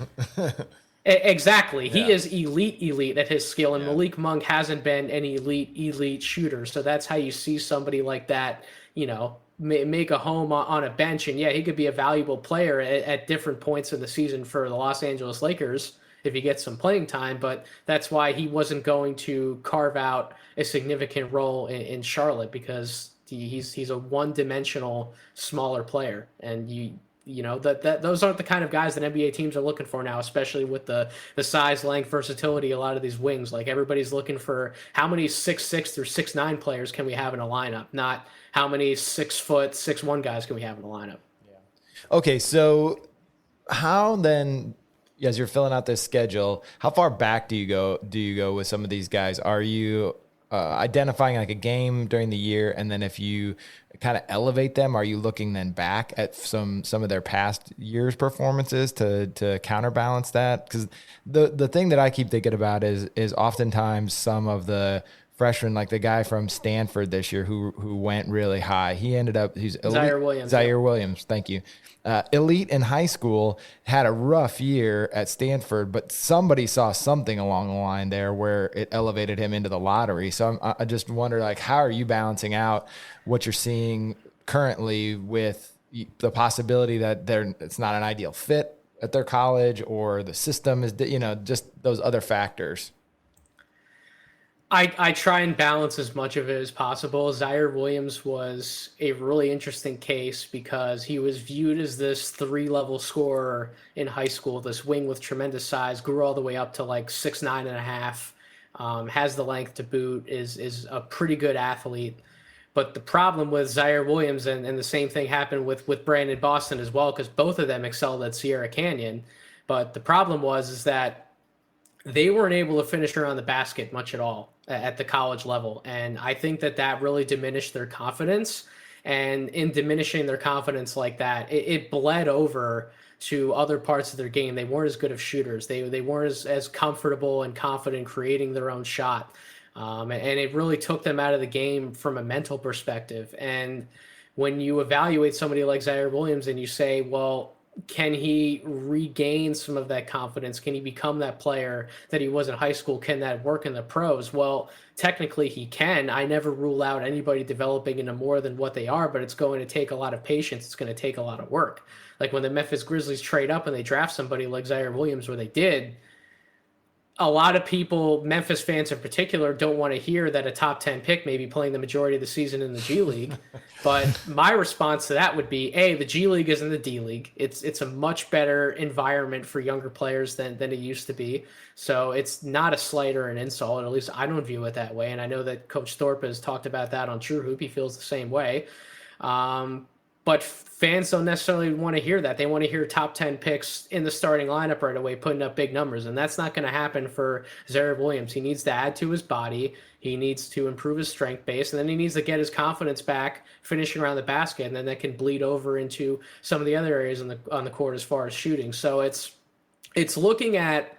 Exactly. Yeah. He is elite at his skill, and Malik Monk hasn't been an elite shooter. So that's how you see somebody like that, make a home on a bench. And yeah, he could be a valuable player at different points in the season for the Los Angeles Lakers if he gets some playing time, but that's why he wasn't going to carve out a significant role in Charlotte, because he's a one-dimensional smaller player. And those aren't the kind of guys that NBA teams are looking for now, especially with the size, length, versatility, a lot of these wings. Like everybody's looking for how many 6'6" through 6'9" players can we have in a lineup, not how many 6 foot, 6'1" guys can we have in a lineup. Yeah. Okay, so how then, as you're filling out this schedule, how far back do you go with some of these guys? Are you identifying like a game during the year, and then if you kind of elevate them, are you looking then back at some of their past years' performances to counterbalance that? Because the thing that I keep thinking about is oftentimes some of the freshmen, like the guy from Stanford this year who went really high. He's elite. Zaire Williams, thank you. Elite in high school, had a rough year at Stanford, but somebody saw something along the line there where it elevated him into the lottery. So I just wonder, like, how are you balancing out what you're seeing currently with the possibility that it's not an ideal fit at their college, or the system is, just those other factors? I try and balance as much of it as possible. Zaire Williams was a really interesting case because he was viewed as this 3-level scorer in high school, this wing with tremendous size, grew all the way up to like 6'9.5", has the length to boot, is a pretty good athlete. But the problem with Zaire Williams, and the same thing happened with Brandon Boston as well, because both of them excelled at Sierra Canyon. But the problem is that they weren't able to finish around the basket much at all at the college level. And I think that really diminished their confidence. And in diminishing their confidence like that, it bled over to other parts of their game. They weren't as good of shooters. They weren't as comfortable and confident creating their own shot. And it really took them out of the game from a mental perspective. And when you evaluate somebody like Zaire Williams and you say, well, can he regain some of that confidence? Can he become that player that he was in high school? Can that work in the pros? Well, technically he can. I never rule out anybody developing into more than what they are, but it's going to take a lot of patience. It's going to take a lot of work. Like when the Memphis Grizzlies trade up and they draft somebody like Zaire Williams, where they did, a lot of people, Memphis fans in particular, don't want to hear that a top 10 pick may be playing the majority of the season in the G League. But my response to that would be, A, the G League isn't the D League. It's a much better environment for younger players than it used to be. So it's not a slight or an insult. At least I don't view it that way. And I know that Coach Thorpe has talked about that on True Hoop. He feels the same way. But fans don't necessarily want to hear that. They want to hear top 10 picks in the starting lineup right away, putting up big numbers. And that's not going to happen for Zaire Williams. He needs to add to his body. He needs to improve his strength base. And then he needs to get his confidence back, finishing around the basket. And then that can bleed over into some of the other areas on the court as far as shooting. So it's looking at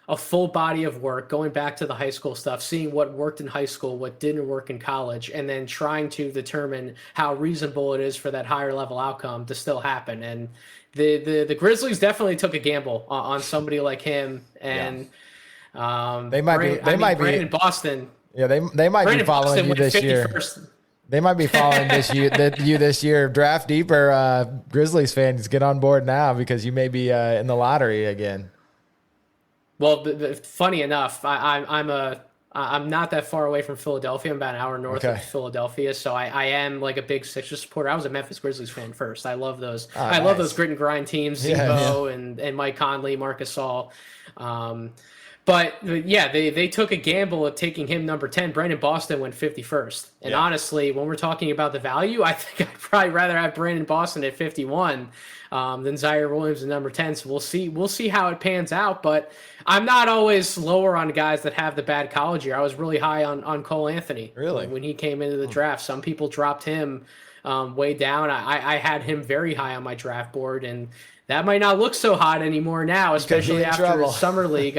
a full body of work, going back to the high school stuff, seeing what worked in high school, what didn't work in college, and then trying to determine how reasonable it is for that higher level outcome to still happen. And the Grizzlies definitely took a gamble on somebody like him. And they might be Brandon Boston. Yeah, they might be following you this year. They might be following you this year. Draft deeper, Grizzlies fans, get on board now because you may be in the lottery again. Well, funny enough, I'm not that far away from Philadelphia. I'm about an hour north of Philadelphia, so I am like a big Sixers supporter. I was a Memphis Grizzlies fan first. I love those. Love those grit and grind teams, Zebo and Mike Conley, Marcus Gasol. But yeah, they took a gamble at taking him number 10. Brandon Boston went 51st. And honestly, when we're talking about the value, I think I'd probably rather have Brandon Boston at 51 than Zaire Williams at number 10. So we'll see how it pans out. But I'm not always lower on guys that have the bad college year. I was really high on Cole Anthony. Really? When he came into the draft. Some people dropped him way down. I had him very high on my draft board, and that might not look so hot anymore now, especially after Summer League.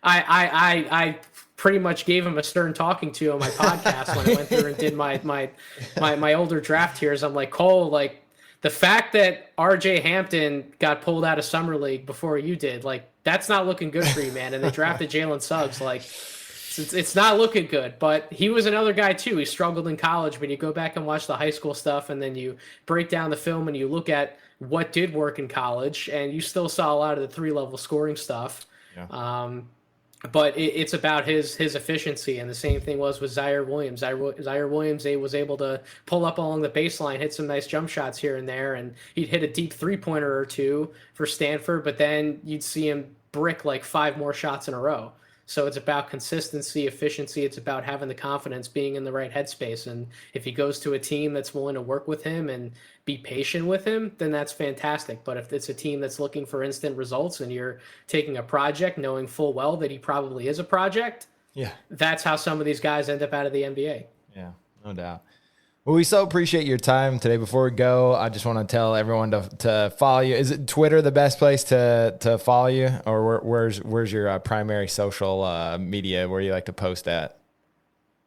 I pretty much gave him a stern talking to on my podcast when I went through and did my older draft tiers. I'm like, Cole, like the fact that RJ Hampton got pulled out of Summer League before you did, like that's not looking good for you, man. And they drafted Jalen Suggs, like it's not looking good. But he was another guy too. He struggled in college. When you go back and watch the high school stuff, and then you break down the film and you look at what did work in college, and you still saw a lot of the 3-level scoring stuff. Yeah. But it's about his efficiency, and the same thing was with Zaire Williams. Zaire Williams was able to pull up along the baseline, hit some nice jump shots here and there, and he'd hit a deep 3-pointer or two for Stanford, but then you'd see him brick like 5 more shots in a row. So it's about consistency, efficiency. It's about having the confidence, being in the right headspace. And if he goes to a team that's willing to work with him and be patient with him, then that's fantastic. But if it's a team that's looking for instant results and you're taking a project knowing full well that he probably is a project, that's how some of these guys end up out of the NBA. Yeah, no doubt. Well, we so appreciate your time today. Before we go, I just want to tell everyone to follow you. Is it Twitter the best place to follow you, or where's your primary social media where you like to post at?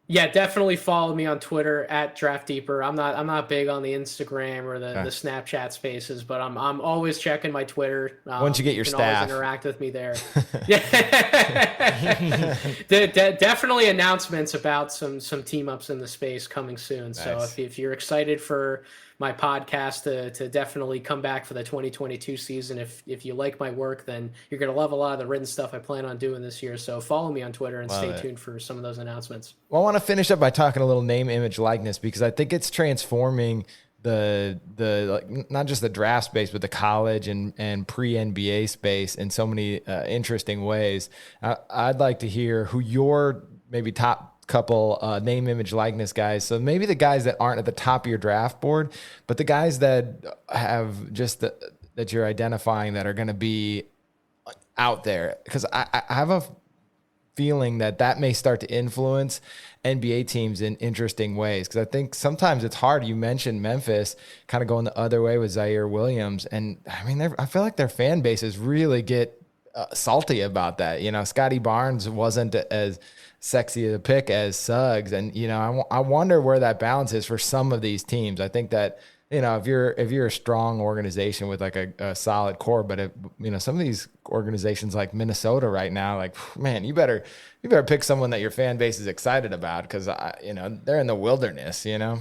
Yeah, definitely follow me on Twitter at DraftDeeper. I'm not big on the Instagram or the Snapchat spaces, but I'm always checking my Twitter. Once you get your staff, always interact with me there. Definitely announcements about some team ups in the space coming soon. Nice. So if you're excited for my podcast to definitely come back for the 2022 season. If you like my work, then you're going to love a lot of the written stuff I plan on doing this year. So follow me on Twitter and stay tuned for some of those announcements. Well, I want to finish up by talking a little name, image, likeness, because I think it's transforming the like, not just the draft space, but the college and pre-NBA space in so many interesting ways. I'd like to hear who your maybe top couple name, image, likeness guys. So maybe the guys that aren't at the top of your draft board, but the guys that have just that you're identifying that are going to be out there. Because I have a feeling that may start to influence NBA teams in interesting ways. Because I think sometimes it's hard. You mentioned Memphis kind of going the other way with Zaire Williams. And I mean, I feel like their fan bases really get salty about that. You know, Scotty Barnes wasn't as sexy a pick as Suggs. And, you know, I wonder where that balance is for some of these teams. I think that, you know, if you're a strong organization with like a solid core, but you know, some of these organizations like Minnesota right now, like, man, you better pick someone that your fan base is excited about. Cause you know, they're in the wilderness, you know?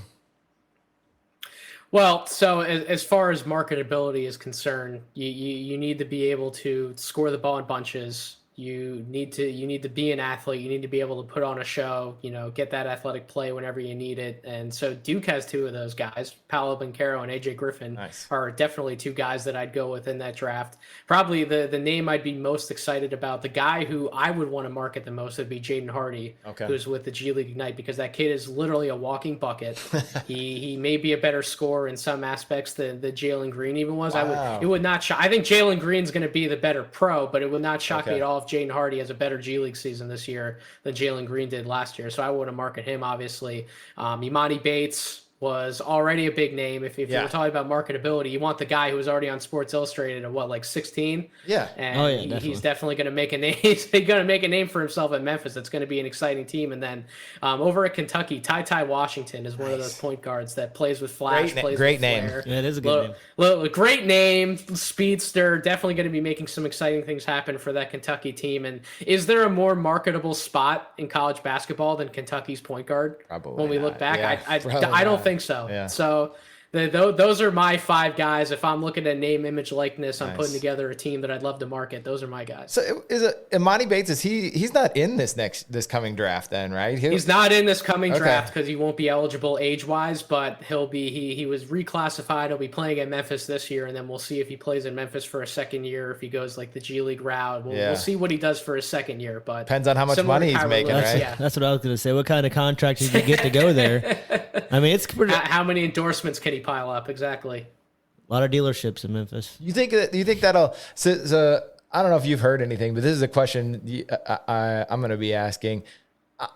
Well, so as far as marketability is concerned, you need to be able to score the ball in bunches, You need to be an athlete. You need to be able to put on a show, get that athletic play whenever you need it. And so Duke has two of those guys. Paolo Banchero and AJ Griffin are definitely two guys that I'd go with in that draft. Probably the name I'd be most excited about, the guy who I would want to market the most, would be Jaden Hardy, who's with the G League Ignite, because that kid is literally a walking bucket. he may be a better scorer in some aspects than Jalen Green even was. Wow. It would not shock. I think Jalen Green's going to be the better pro, but it would not shock me at all if Jaden Hardy has a better G League season this year than Jalen Green did last year. So I want to market him, obviously. Imani Bates was already a big name. If you were talking about marketability, you want the guy who was already on Sports Illustrated at 16? Yeah. And he's definitely going to make a name. He's going to make a name for himself at Memphis. That's going to be an exciting team. And then over at Kentucky, Ty Washington is one of those point guards that plays with flash, plays great with name. flair. Yeah, it is a good name. Great name, speedster. Definitely going to be making some exciting things happen for that Kentucky team. And is there a more marketable spot in college basketball than Kentucky's point guard? Probably when we not. look back, Yeah, I don't think so. Yeah. So those are my five guys. If I'm looking at name, image, likeness, I'm putting together a team that I'd love to market. Those are my guys. So is it Imani Bates? He's not in this coming draft then, right? He's not in this coming draft because he won't be eligible age wise, but he'll be. He was reclassified. He'll be playing at Memphis this year, and then we'll see if he plays in Memphis for a second year. If he goes like the G League route, we'll see what he does for his second year. But depends on how much money he's making, right? Yeah. That's what I was going to say. What kind of contract did you get to go there? I mean, it's pretty. How many endorsements can he pile up? Exactly. A lot of dealerships in Memphis. You think that'll? So I don't know if you've heard anything, but this is a question I'm going to be asking.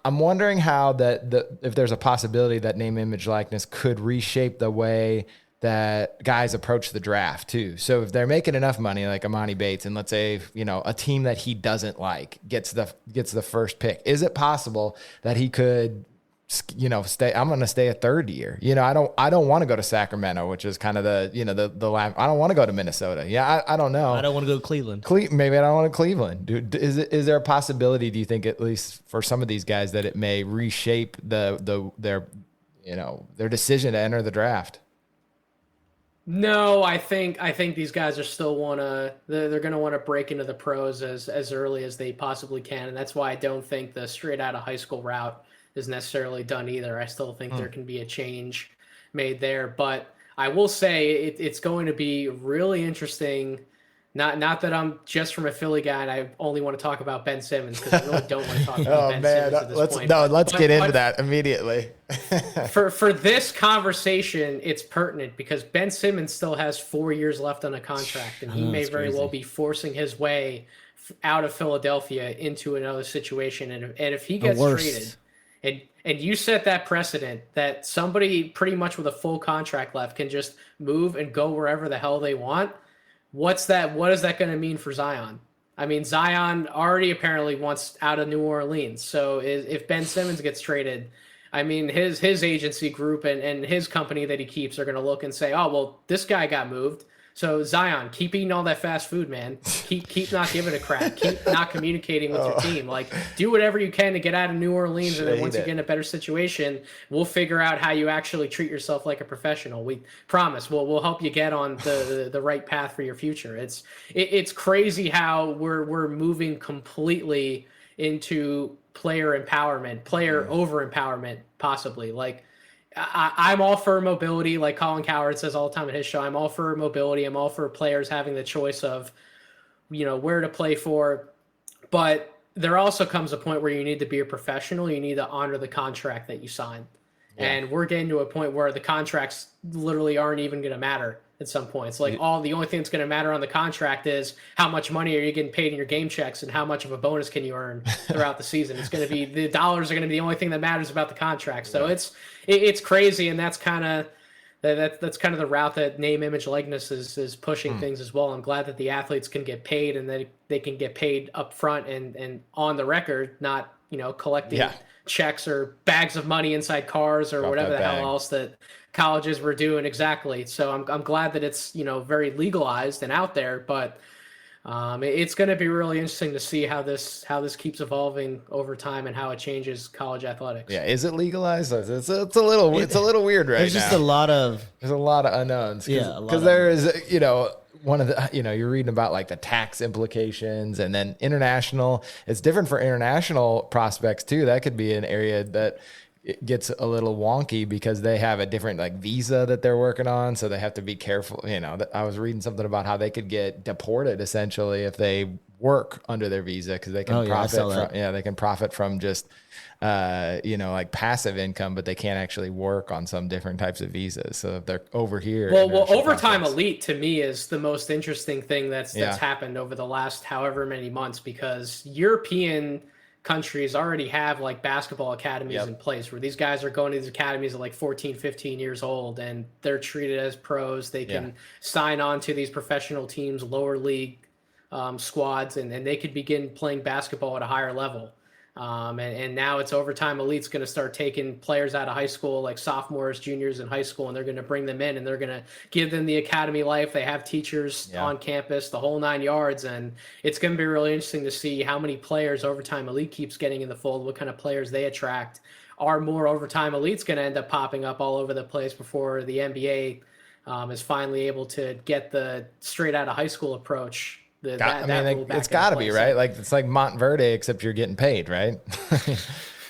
I'm wondering how if there's a possibility that name, image, likeness could reshape the way that guys approach the draft too. So if they're making enough money, like Imani Bates, and let's say a team that he doesn't like gets the first pick, is it possible that he could? Stay. I'm going to stay a third year. I don't want to go to Sacramento, which is kind of the last. I don't want to go to Minnesota. Yeah, I don't know. I don't want to go to Cleveland. Maybe I don't want to Cleveland. Dude, is there a possibility? Do you think, at least for some of these guys, that it may reshape their decision to enter the draft? No, I think these guys are still they're going to want to break into the pros as early as they possibly can, and that's why I don't think the straight out of high school route is necessarily done either. I still think there can be a change made there, but I will say it's going to be really interesting. Not that I'm just from a Philly guy and I only want to talk about Ben Simmons, because I really don't want to talk about Ben Simmons at this point. Let's get into that immediately. for this conversation, it's pertinent because Ben Simmons still has 4 years left on a contract, and he may very well be forcing his way out of Philadelphia into another situation. And if he gets traded, and you set that precedent that somebody pretty much with a full contract left can just move and go wherever the hell they want, what is that going to mean for Zion? I mean, Zion already apparently wants out of New Orleans. So if Ben Simmons gets traded, I mean, his agency group and his company that he keeps are going to look and say, oh, well, this guy got moved. So Zion, keep eating all that fast food, man. Keep not giving a crap. Keep not communicating with your team. Like, do whatever you can to get out of New Orleans, and then once you get in a better situation, we'll figure out how you actually treat yourself like a professional. We promise. We'll help you get on the right path for your future. It's crazy how we're moving completely into player empowerment, player over empowerment, possibly. Like, I'm all for mobility, like Colin Cowherd says all the time at his show. I'm all for mobility. I'm all for players having the choice of, where to play for. But there also comes a point where you need to be a professional. You need to honor the contract that you sign. Yeah. And we're getting to a point where the contracts literally aren't even going to matter at some points. Like, the only thing that's going to matter on the contract is how much money are you getting paid in your game checks and how much of a bonus can you earn throughout the season. It's going to be the dollars are going to be the only thing that matters about the contract. So it's crazy, and that's kind of the route that name, image, likeness is pushing things as well. I'm glad that the athletes can get paid and that they can get paid up front and on the record, not collecting checks or bags of money inside cars or whatever the hell else that colleges were doing. Exactly. So I'm glad that it's very legalized and out there, but it's going to be really interesting to see how this keeps evolving over time and how it changes college athletics. Yeah, is it legalized? It's a little weird right now. There's just a lot of unknowns. Yeah, because there is one of the, you're reading about like the tax implications, and then international, it's different for international prospects too. That could be an area that it gets a little wonky because they have a different like visa that they're working on. So they have to be careful. I was reading something about how they could get deported essentially if they work under their visa, because they can they can profit from just, like passive income, but they can't actually work on some different types of visas. So if they're over here. Well, overtime elite to me is the most interesting thing that's happened over the last however many months, because European countries already have like basketball academies in place where these guys are going to these academies at like 14, 15 years old, and they're treated as pros. They can sign on to these professional teams, lower league squads, and they could begin playing basketball at a higher level. And now it's overtime elite's going to start taking players out of high school, like sophomores, juniors in high school, and they're going to bring them in and they're going to give them the academy life. They have teachers on campus, the whole 9 yards. And it's going to be really interesting to see how many players overtime elite keeps getting in the fold, what kind of players they attract. Are more overtime elites going to end up popping up all over the place before the NBA is finally able to get the straight out of high school approach? It's got to be, right? Like it's like Montverde, except you're getting paid, right?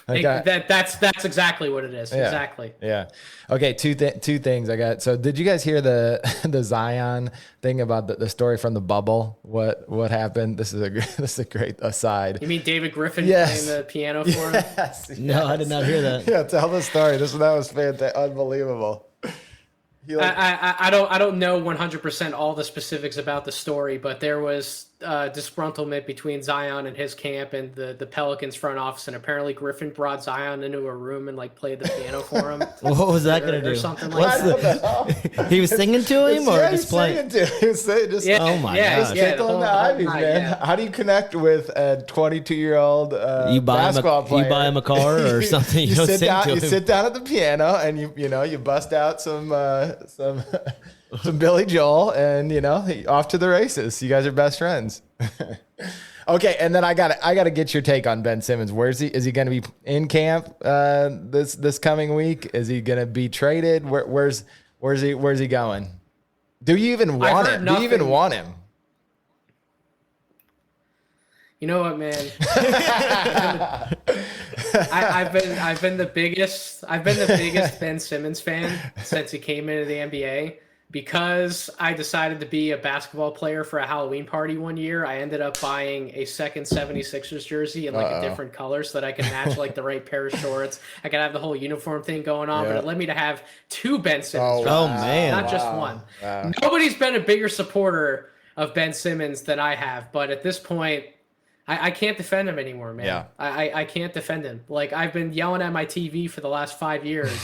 That's exactly what it is. Yeah, exactly. Yeah. Okay. Two things I got. So did you guys hear the Zion thing about the story from the bubble? What happened? This is a great aside. You mean David Griffin playing the piano for him? Yes. No, I did not hear that. Yeah. Tell the story. That was fantastic. Unbelievable. I don't know 100% all the specifics about the story, but there was disgruntlement between Zion and his camp and the Pelicans front office, and apparently Griffin brought Zion into a room and like played the piano for him. What was that going to do? Or something like that. He was singing to him or just playing? Oh my gosh. Tickling the ivies, man. Yeah. How do you connect with a 22-year-old basketball player? You buy him a car or something. You sit down at the piano and you bust out some Billy Joel, and off to the races. You guys are best friends. Okay, and then I gotta get your take on Ben Simmons. Is he going to be in camp this coming week? Is he going to be traded? Where's he going? Do you even want him? Do you even want him? You know what, man? I've been the biggest Ben Simmons fan since he came into the NBA, because I decided to be a basketball player for a Halloween party one year. I ended up buying a second 76ers jersey in like a different color so that I could match like the right pair of shorts. I could have the whole uniform thing going on, but it led me to have two Ben Simmons jerseys, not just one. Wow. Nobody's been a bigger supporter of Ben Simmons than I have, but at this point, I can't defend him anymore, man. Yeah. I can't defend him. Like, I've been yelling at my TV for the last 5 years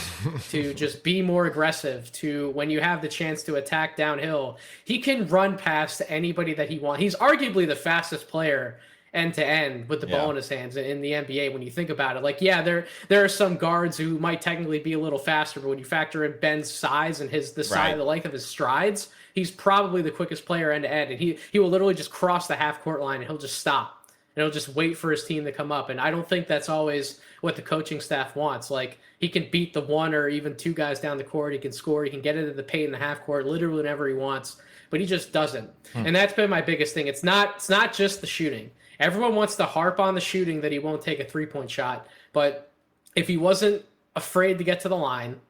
to just be more aggressive, to when you have the chance to attack downhill. He can run past anybody that he wants. He's arguably the fastest player end to end with the ball in his hands in the NBA when you think about it. Like, there are some guards who might technically be a little faster, but when you factor in Ben's size and the length of his strides, he's probably the quickest player end to end. And he will literally just cross the half court line and he'll just stop. And he'll just wait for his team to come up. And I don't think that's always what the coaching staff wants. Like, he can beat the one or even two guys down the court. He can score. He can get into the paint in the half court literally whenever he wants. But he just doesn't. And that's been my biggest thing. It's not just the shooting. Everyone wants to harp on the shooting, that he won't take a three-point shot. But if he wasn't afraid to get to the line,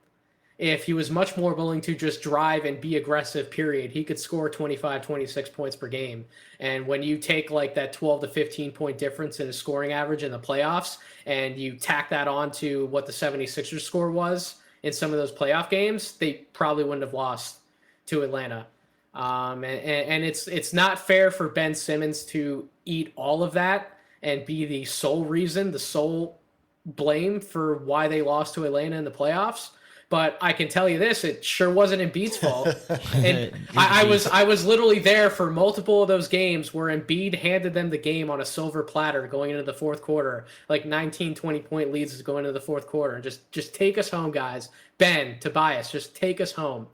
if he was much more willing to just drive and be aggressive, period, he could score 25, 26 points per game. And when you take like that 12 to 15 point difference in his scoring average in the playoffs, and you tack that on to what the 76ers score was in some of those playoff games, they probably wouldn't have lost to Atlanta. And it's not fair for Ben Simmons to eat all of that and be the sole reason, the sole blame for why they lost to Atlanta in the playoffs. But I can tell you this, it sure wasn't Embiid's fault. And I was literally there for multiple of those games where Embiid handed them the game on a silver platter going into the fourth quarter. Like 19, 20-point leads is going into the fourth quarter. And just take us home, guys. Ben, Tobias, just take us home.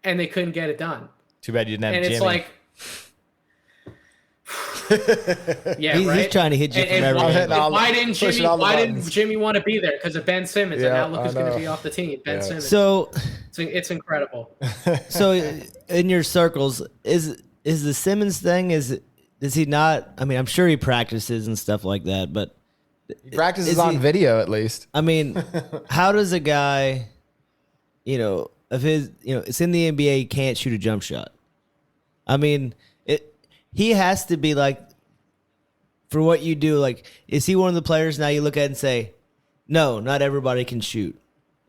And they couldn't get it done. Too bad you didn't have Jimmy. And it's like... He's trying to hit you from everywhere. Why didn't Jimmy want to be there? Because of Ben Simmons, and now look who's going to be off the team. Simmons. So it's incredible. So in your circles, is is the Simmons thing, does he not, I mean, I'm sure he practices and stuff like that, but He practices on video at least. I mean, how does a guy, of his, it's in the NBA, he can't shoot a jump shot. I mean, he has to be like, for what you do, like, is he one of the players now you look at and say, no, not everybody can shoot?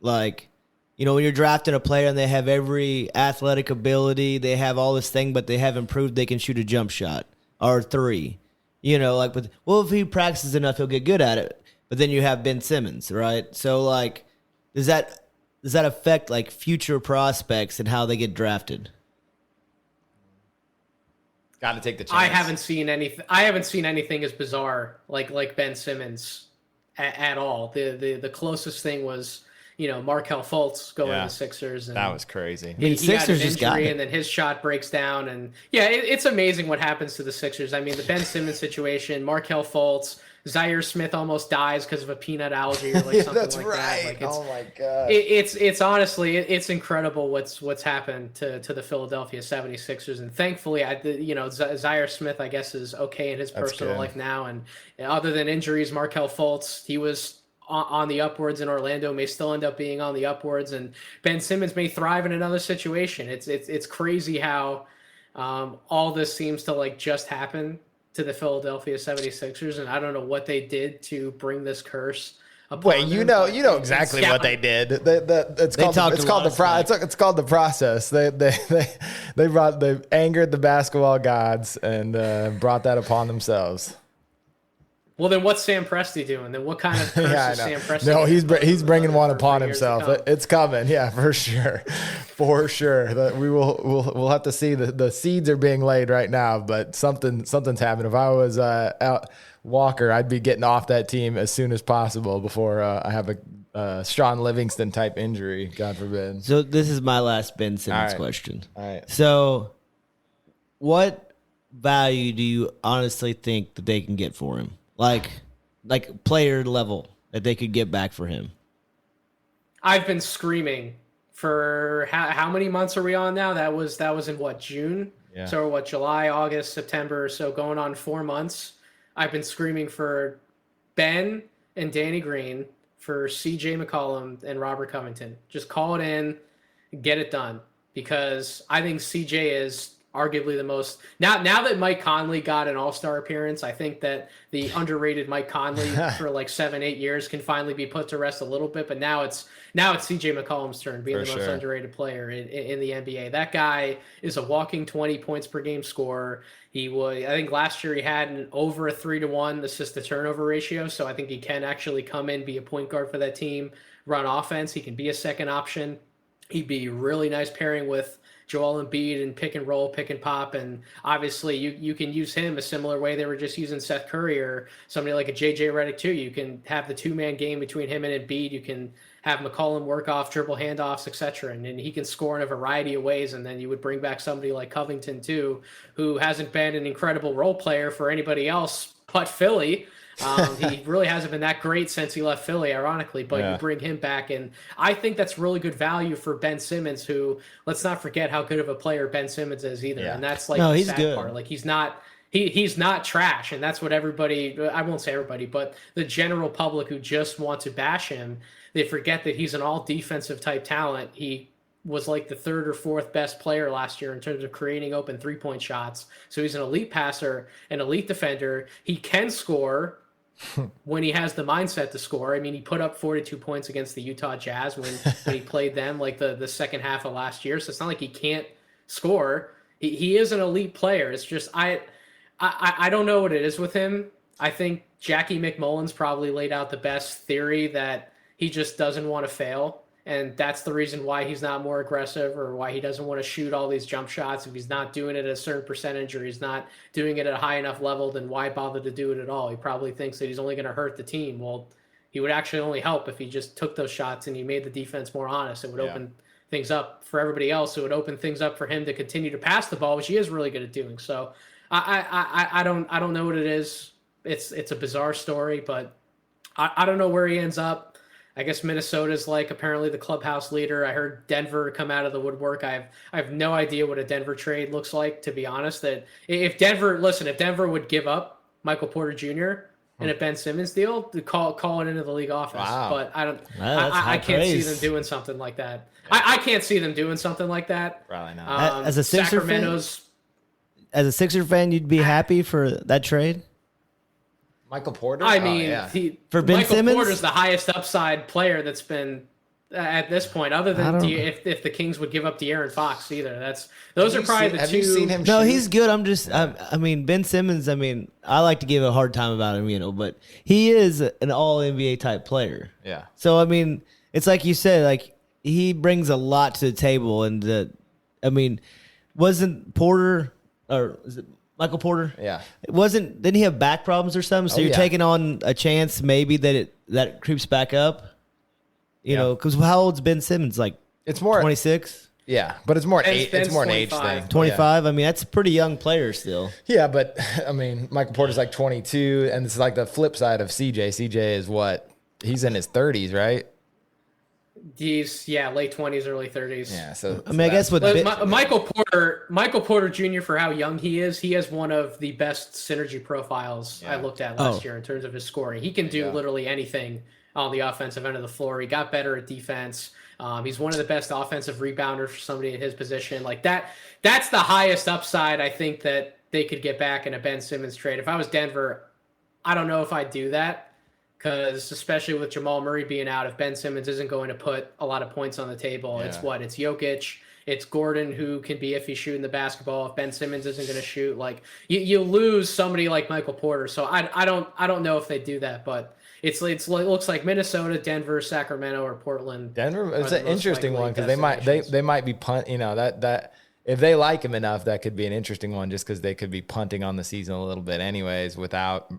Like, when you're drafting a player and they have every athletic ability, they have all this thing, but they haven't proved they can shoot a jump shot or three. If he practices enough, he'll get good at it. But then you have Ben Simmons, right? So, like, does that affect, like, future prospects and how they get drafted? Got to take the chance. I haven't seen anything as bizarre like Ben Simmons at all. The closest thing was Markelle Fultz going to the Sixers, and that was crazy. He Sixers had an just got injury, it. and then his shot breaks down, and it's amazing what happens to the Sixers. I mean, the Ben Simmons situation, Markelle Fultz, Zaire Smith almost dies because of a peanut allergy or like something that's like right. that. Like, oh my god, it's honestly it's incredible what's happened to the Philadelphia 76ers, and thankfully Zaire Smith I guess is okay in his personal life now, and other than injuries, Markelle Fultz, he was on the upwards in Orlando, may still end up being on the upwards, and Ben Simmons may thrive in another situation. It's crazy how all this seems to like just happen to the Philadelphia 76ers, and I don't know what they did to bring this curse upon Wait, you them, know exactly what they did. It's called the process. They angered the basketball gods and brought that upon themselves. Well, then what's Sam Presti doing? Then what kind of curse is Sam Presti? No, he's bringing one upon for years himself. to come? It's coming, yeah, for sure. That we'll have to see. The seeds are being laid right now, but something's happening. If I was out Walker, I'd be getting off that team as soon as possible before I have a Sean Livingston type injury, God forbid. So this is my last Ben Simmons question. All right. So what value do you honestly think that they can get for him? Like player level that they could get back for him? I've been screaming for how many months are we on now? That was in what, June? Yeah. So what, July, August, September, so going on 4 months. I've been screaming for Ben and Danny Green, for CJ McCollum and Robert Covington. Just call it in, get it done. Because I think CJ is arguably the most now that Mike Conley got an all-star appearance, I think that the underrated Mike Conley for like 7-8 years can finally be put to rest a little bit. But now it's CJ McCollum's turn being the most underrated player in the NBA. That guy is a walking 20 points per game scorer. I think last year he had an over a 3-to-1 assist to turnover ratio. So I think he can actually come in, be a point guard for that team, run offense. He can be a second option. He'd be really nice pairing with Joel Embiid and pick and roll, pick and pop. And obviously you can use him a similar way they were just using Seth Curry or somebody like a JJ Redick too. You can have the two-man game between him and Embiid. You can have McCollum work off dribble handoffs, etc. And he can score in a variety of ways. And then you would bring back somebody like Covington too, who hasn't been an incredible role player for anybody else but Philly. He really hasn't been that great since he left Philly, ironically, but you bring him back, and I think that's really good value for Ben Simmons, who, let's not forget how good of a player Ben Simmons is either. And that's like the sad part. Like he's not trash, and that's what everybody, I won't say everybody, but the general public who just want to bash him, they forget that he's an all defensive type talent. He was like the third or fourth best player last year in terms of creating open 3-point shots. So he's an elite passer, an elite defender. He can score when he has the mindset to score. I mean, he put up 42 points against the Utah Jazz when he played them like the second half of last year. So it's not like he can't score. He is an elite player. It's just I don't know what it is with him. I think Jackie McMullen's probably laid out the best theory that he just doesn't want to fail. And that's the reason why he's not more aggressive or why he doesn't want to shoot all these jump shots. If he's not doing it at a certain percentage or he's not doing it at a high enough level, then why bother to do it at all? He probably thinks that he's only going to hurt the team. Well, he would actually only help if he just took those shots and he made the defense more honest. It would open things up for everybody else. It would open things up for him to continue to pass the ball, which he is really good at doing. So I don't know what it is. It's a bizarre story, but I don't know where he ends up. I guess Minnesota's like apparently the clubhouse leader. I heard Denver come out of the woodwork. I have no idea what a Denver trade looks like, to be honest. That if Denver would give up Michael Porter Jr. and a Ben Simmons deal, to call it into the league office. Wow. But I don't. I can't see them doing something like that. I can't see them doing something like that. Probably not. As a Sixer fan, you'd be happy for that trade? Michael Porter? I mean, For Ben Michael Simmons? Porter's the highest upside player that's been at this point, other than if the Kings would give up De'Aaron Fox either. Those are probably the two. Have you seen him No, shoot? he's good. I mean, Ben Simmons, I like to give a hard time about him, but he is an all NBA type player. Yeah. So, I mean, it's like you said, like, he brings a lot to the table. And, wasn't Porter, or is it Michael Porter? Yeah. Didn't he have back problems or something? So you're taking on a chance maybe that creeps back up, you know, because how old's Ben Simmons? Like, it's more 26? Yeah, but it's more an age thing. 25? I mean, that's a pretty young player still. Yeah, but I mean, Michael Porter's like 22, and it's like the flip side of CJ. CJ is what? He's in his 30s, right? He's late 20s, early 30s. Yeah, so I mean, I guess with Michael Porter Jr. for how young he has one of the best synergy profiles I looked at last year in terms of his scoring. He can do literally anything on the offensive end of the floor. He got better at defense. He's one of the best offensive rebounders for somebody in his position. Like that's the highest upside I think that they could get back in a Ben Simmons trade. If I was Denver, I don't know if I'd do that. Because especially with Jamal Murray being out, if Ben Simmons isn't going to put a lot of points on the table, it's Jokic, it's Gordon who can be iffy shooting the basketball. If Ben Simmons isn't going to shoot, like you lose somebody like Michael Porter. So I don't know if they do that, but it looks like Minnesota, Denver, Sacramento, or Portland. Denver is an interesting one because they might be punt. You know that. If they like him enough, that could be an interesting one just because they could be punting on the season a little bit anyways without,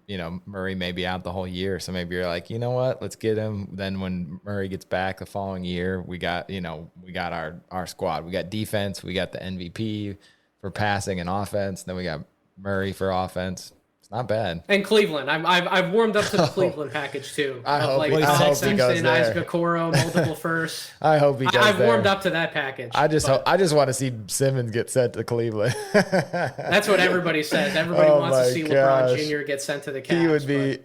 Murray maybe out the whole year. So maybe you're like, you know what, let's get him. Then when Murray gets back the following year, we got our squad. We got defense. We got the MVP for passing and offense. Then we got Murray for offense. It's not bad. And Cleveland. I've warmed up to the Cleveland package too. I hope he goes there. Isaac Okoro, multiple firsts. I hope he goes I've there. warmed up to that package. I just want to see Simmons get sent to Cleveland. That's what everybody says. Everybody wants to see LeBron Jr. get sent to the Cavs. He would be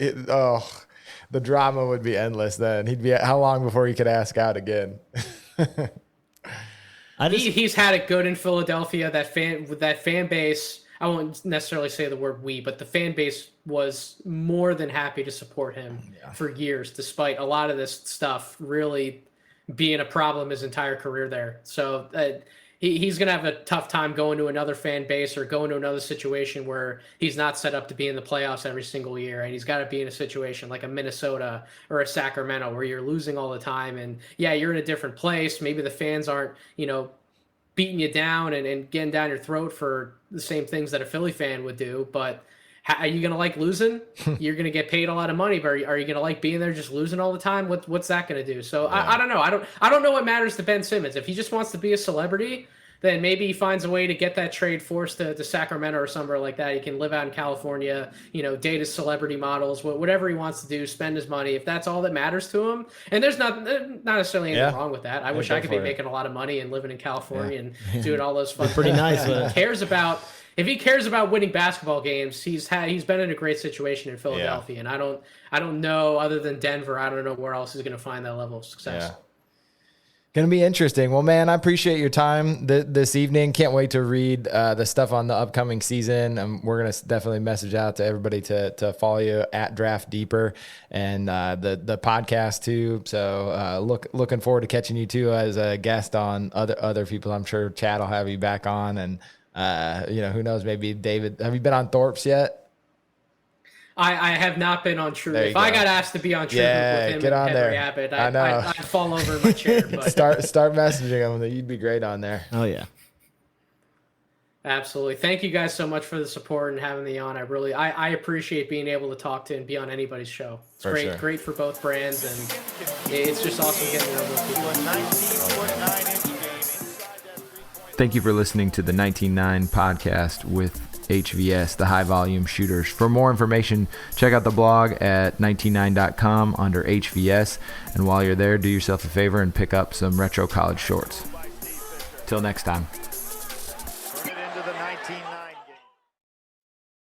the drama would be endless then. He'd be how long before he could ask out again? He's had it good in Philadelphia. That fan base, I won't necessarily say the word we, but the fan base was more than happy to support him for years, despite a lot of this stuff really being a problem his entire career there. So he's going to have a tough time going to another fan base or going to another situation where he's not set up to be in the playoffs every single year. And he's got to be in a situation like a Minnesota or a Sacramento where you're losing all the time. And you're in a different place. Maybe the fans aren't, beating you down and getting down your throat for the same things that a Philly fan would do. But are you going to like losing? You're going to get paid a lot of money, but are you going to like being there just losing all the time? What's that going to do? So I don't know. I don't know what matters to Ben Simmons. If he just wants to be a celebrity, then maybe he finds a way to get that trade forced to Sacramento or somewhere like that. He can live out in California, date his celebrity models, whatever he wants to do, spend his money. If that's all that matters to him, and there's not necessarily anything wrong with that. I wish I could be making a lot of money and living in California and doing all those fun things. Pretty nice. If he cares about winning basketball games, he's been in a great situation in Philadelphia, and I don't know, other than Denver, I don't know where else he's going to find that level of success. Yeah. Going to be interesting. Well, man, I appreciate your time this evening. Can't wait to read the stuff on the upcoming season. We're going to definitely message out to everybody to follow you at Draft Deeper and the podcast too. So looking forward to catching you too as a guest on other people. I'm sure Chad will have you back on, and who knows, maybe David. Have you been on Thorpe's yet? I have not been on True. If I got asked to be on True with him and Henry Abbott, I'd fall over in my chair. But. start messaging him. You'd be great on there. Oh, yeah. Absolutely. Thank you guys so much for the support and having me on. I appreciate being able to talk to and be on anybody's show. It's great for both brands, and it's just awesome getting to know those people. Thank you for listening to the 19.9 podcast with HVS, the high volume shooters. For more information, check out the blog at 199.com under HVS. And while you're there, do yourself a favor and pick up some retro college shorts. Till next time.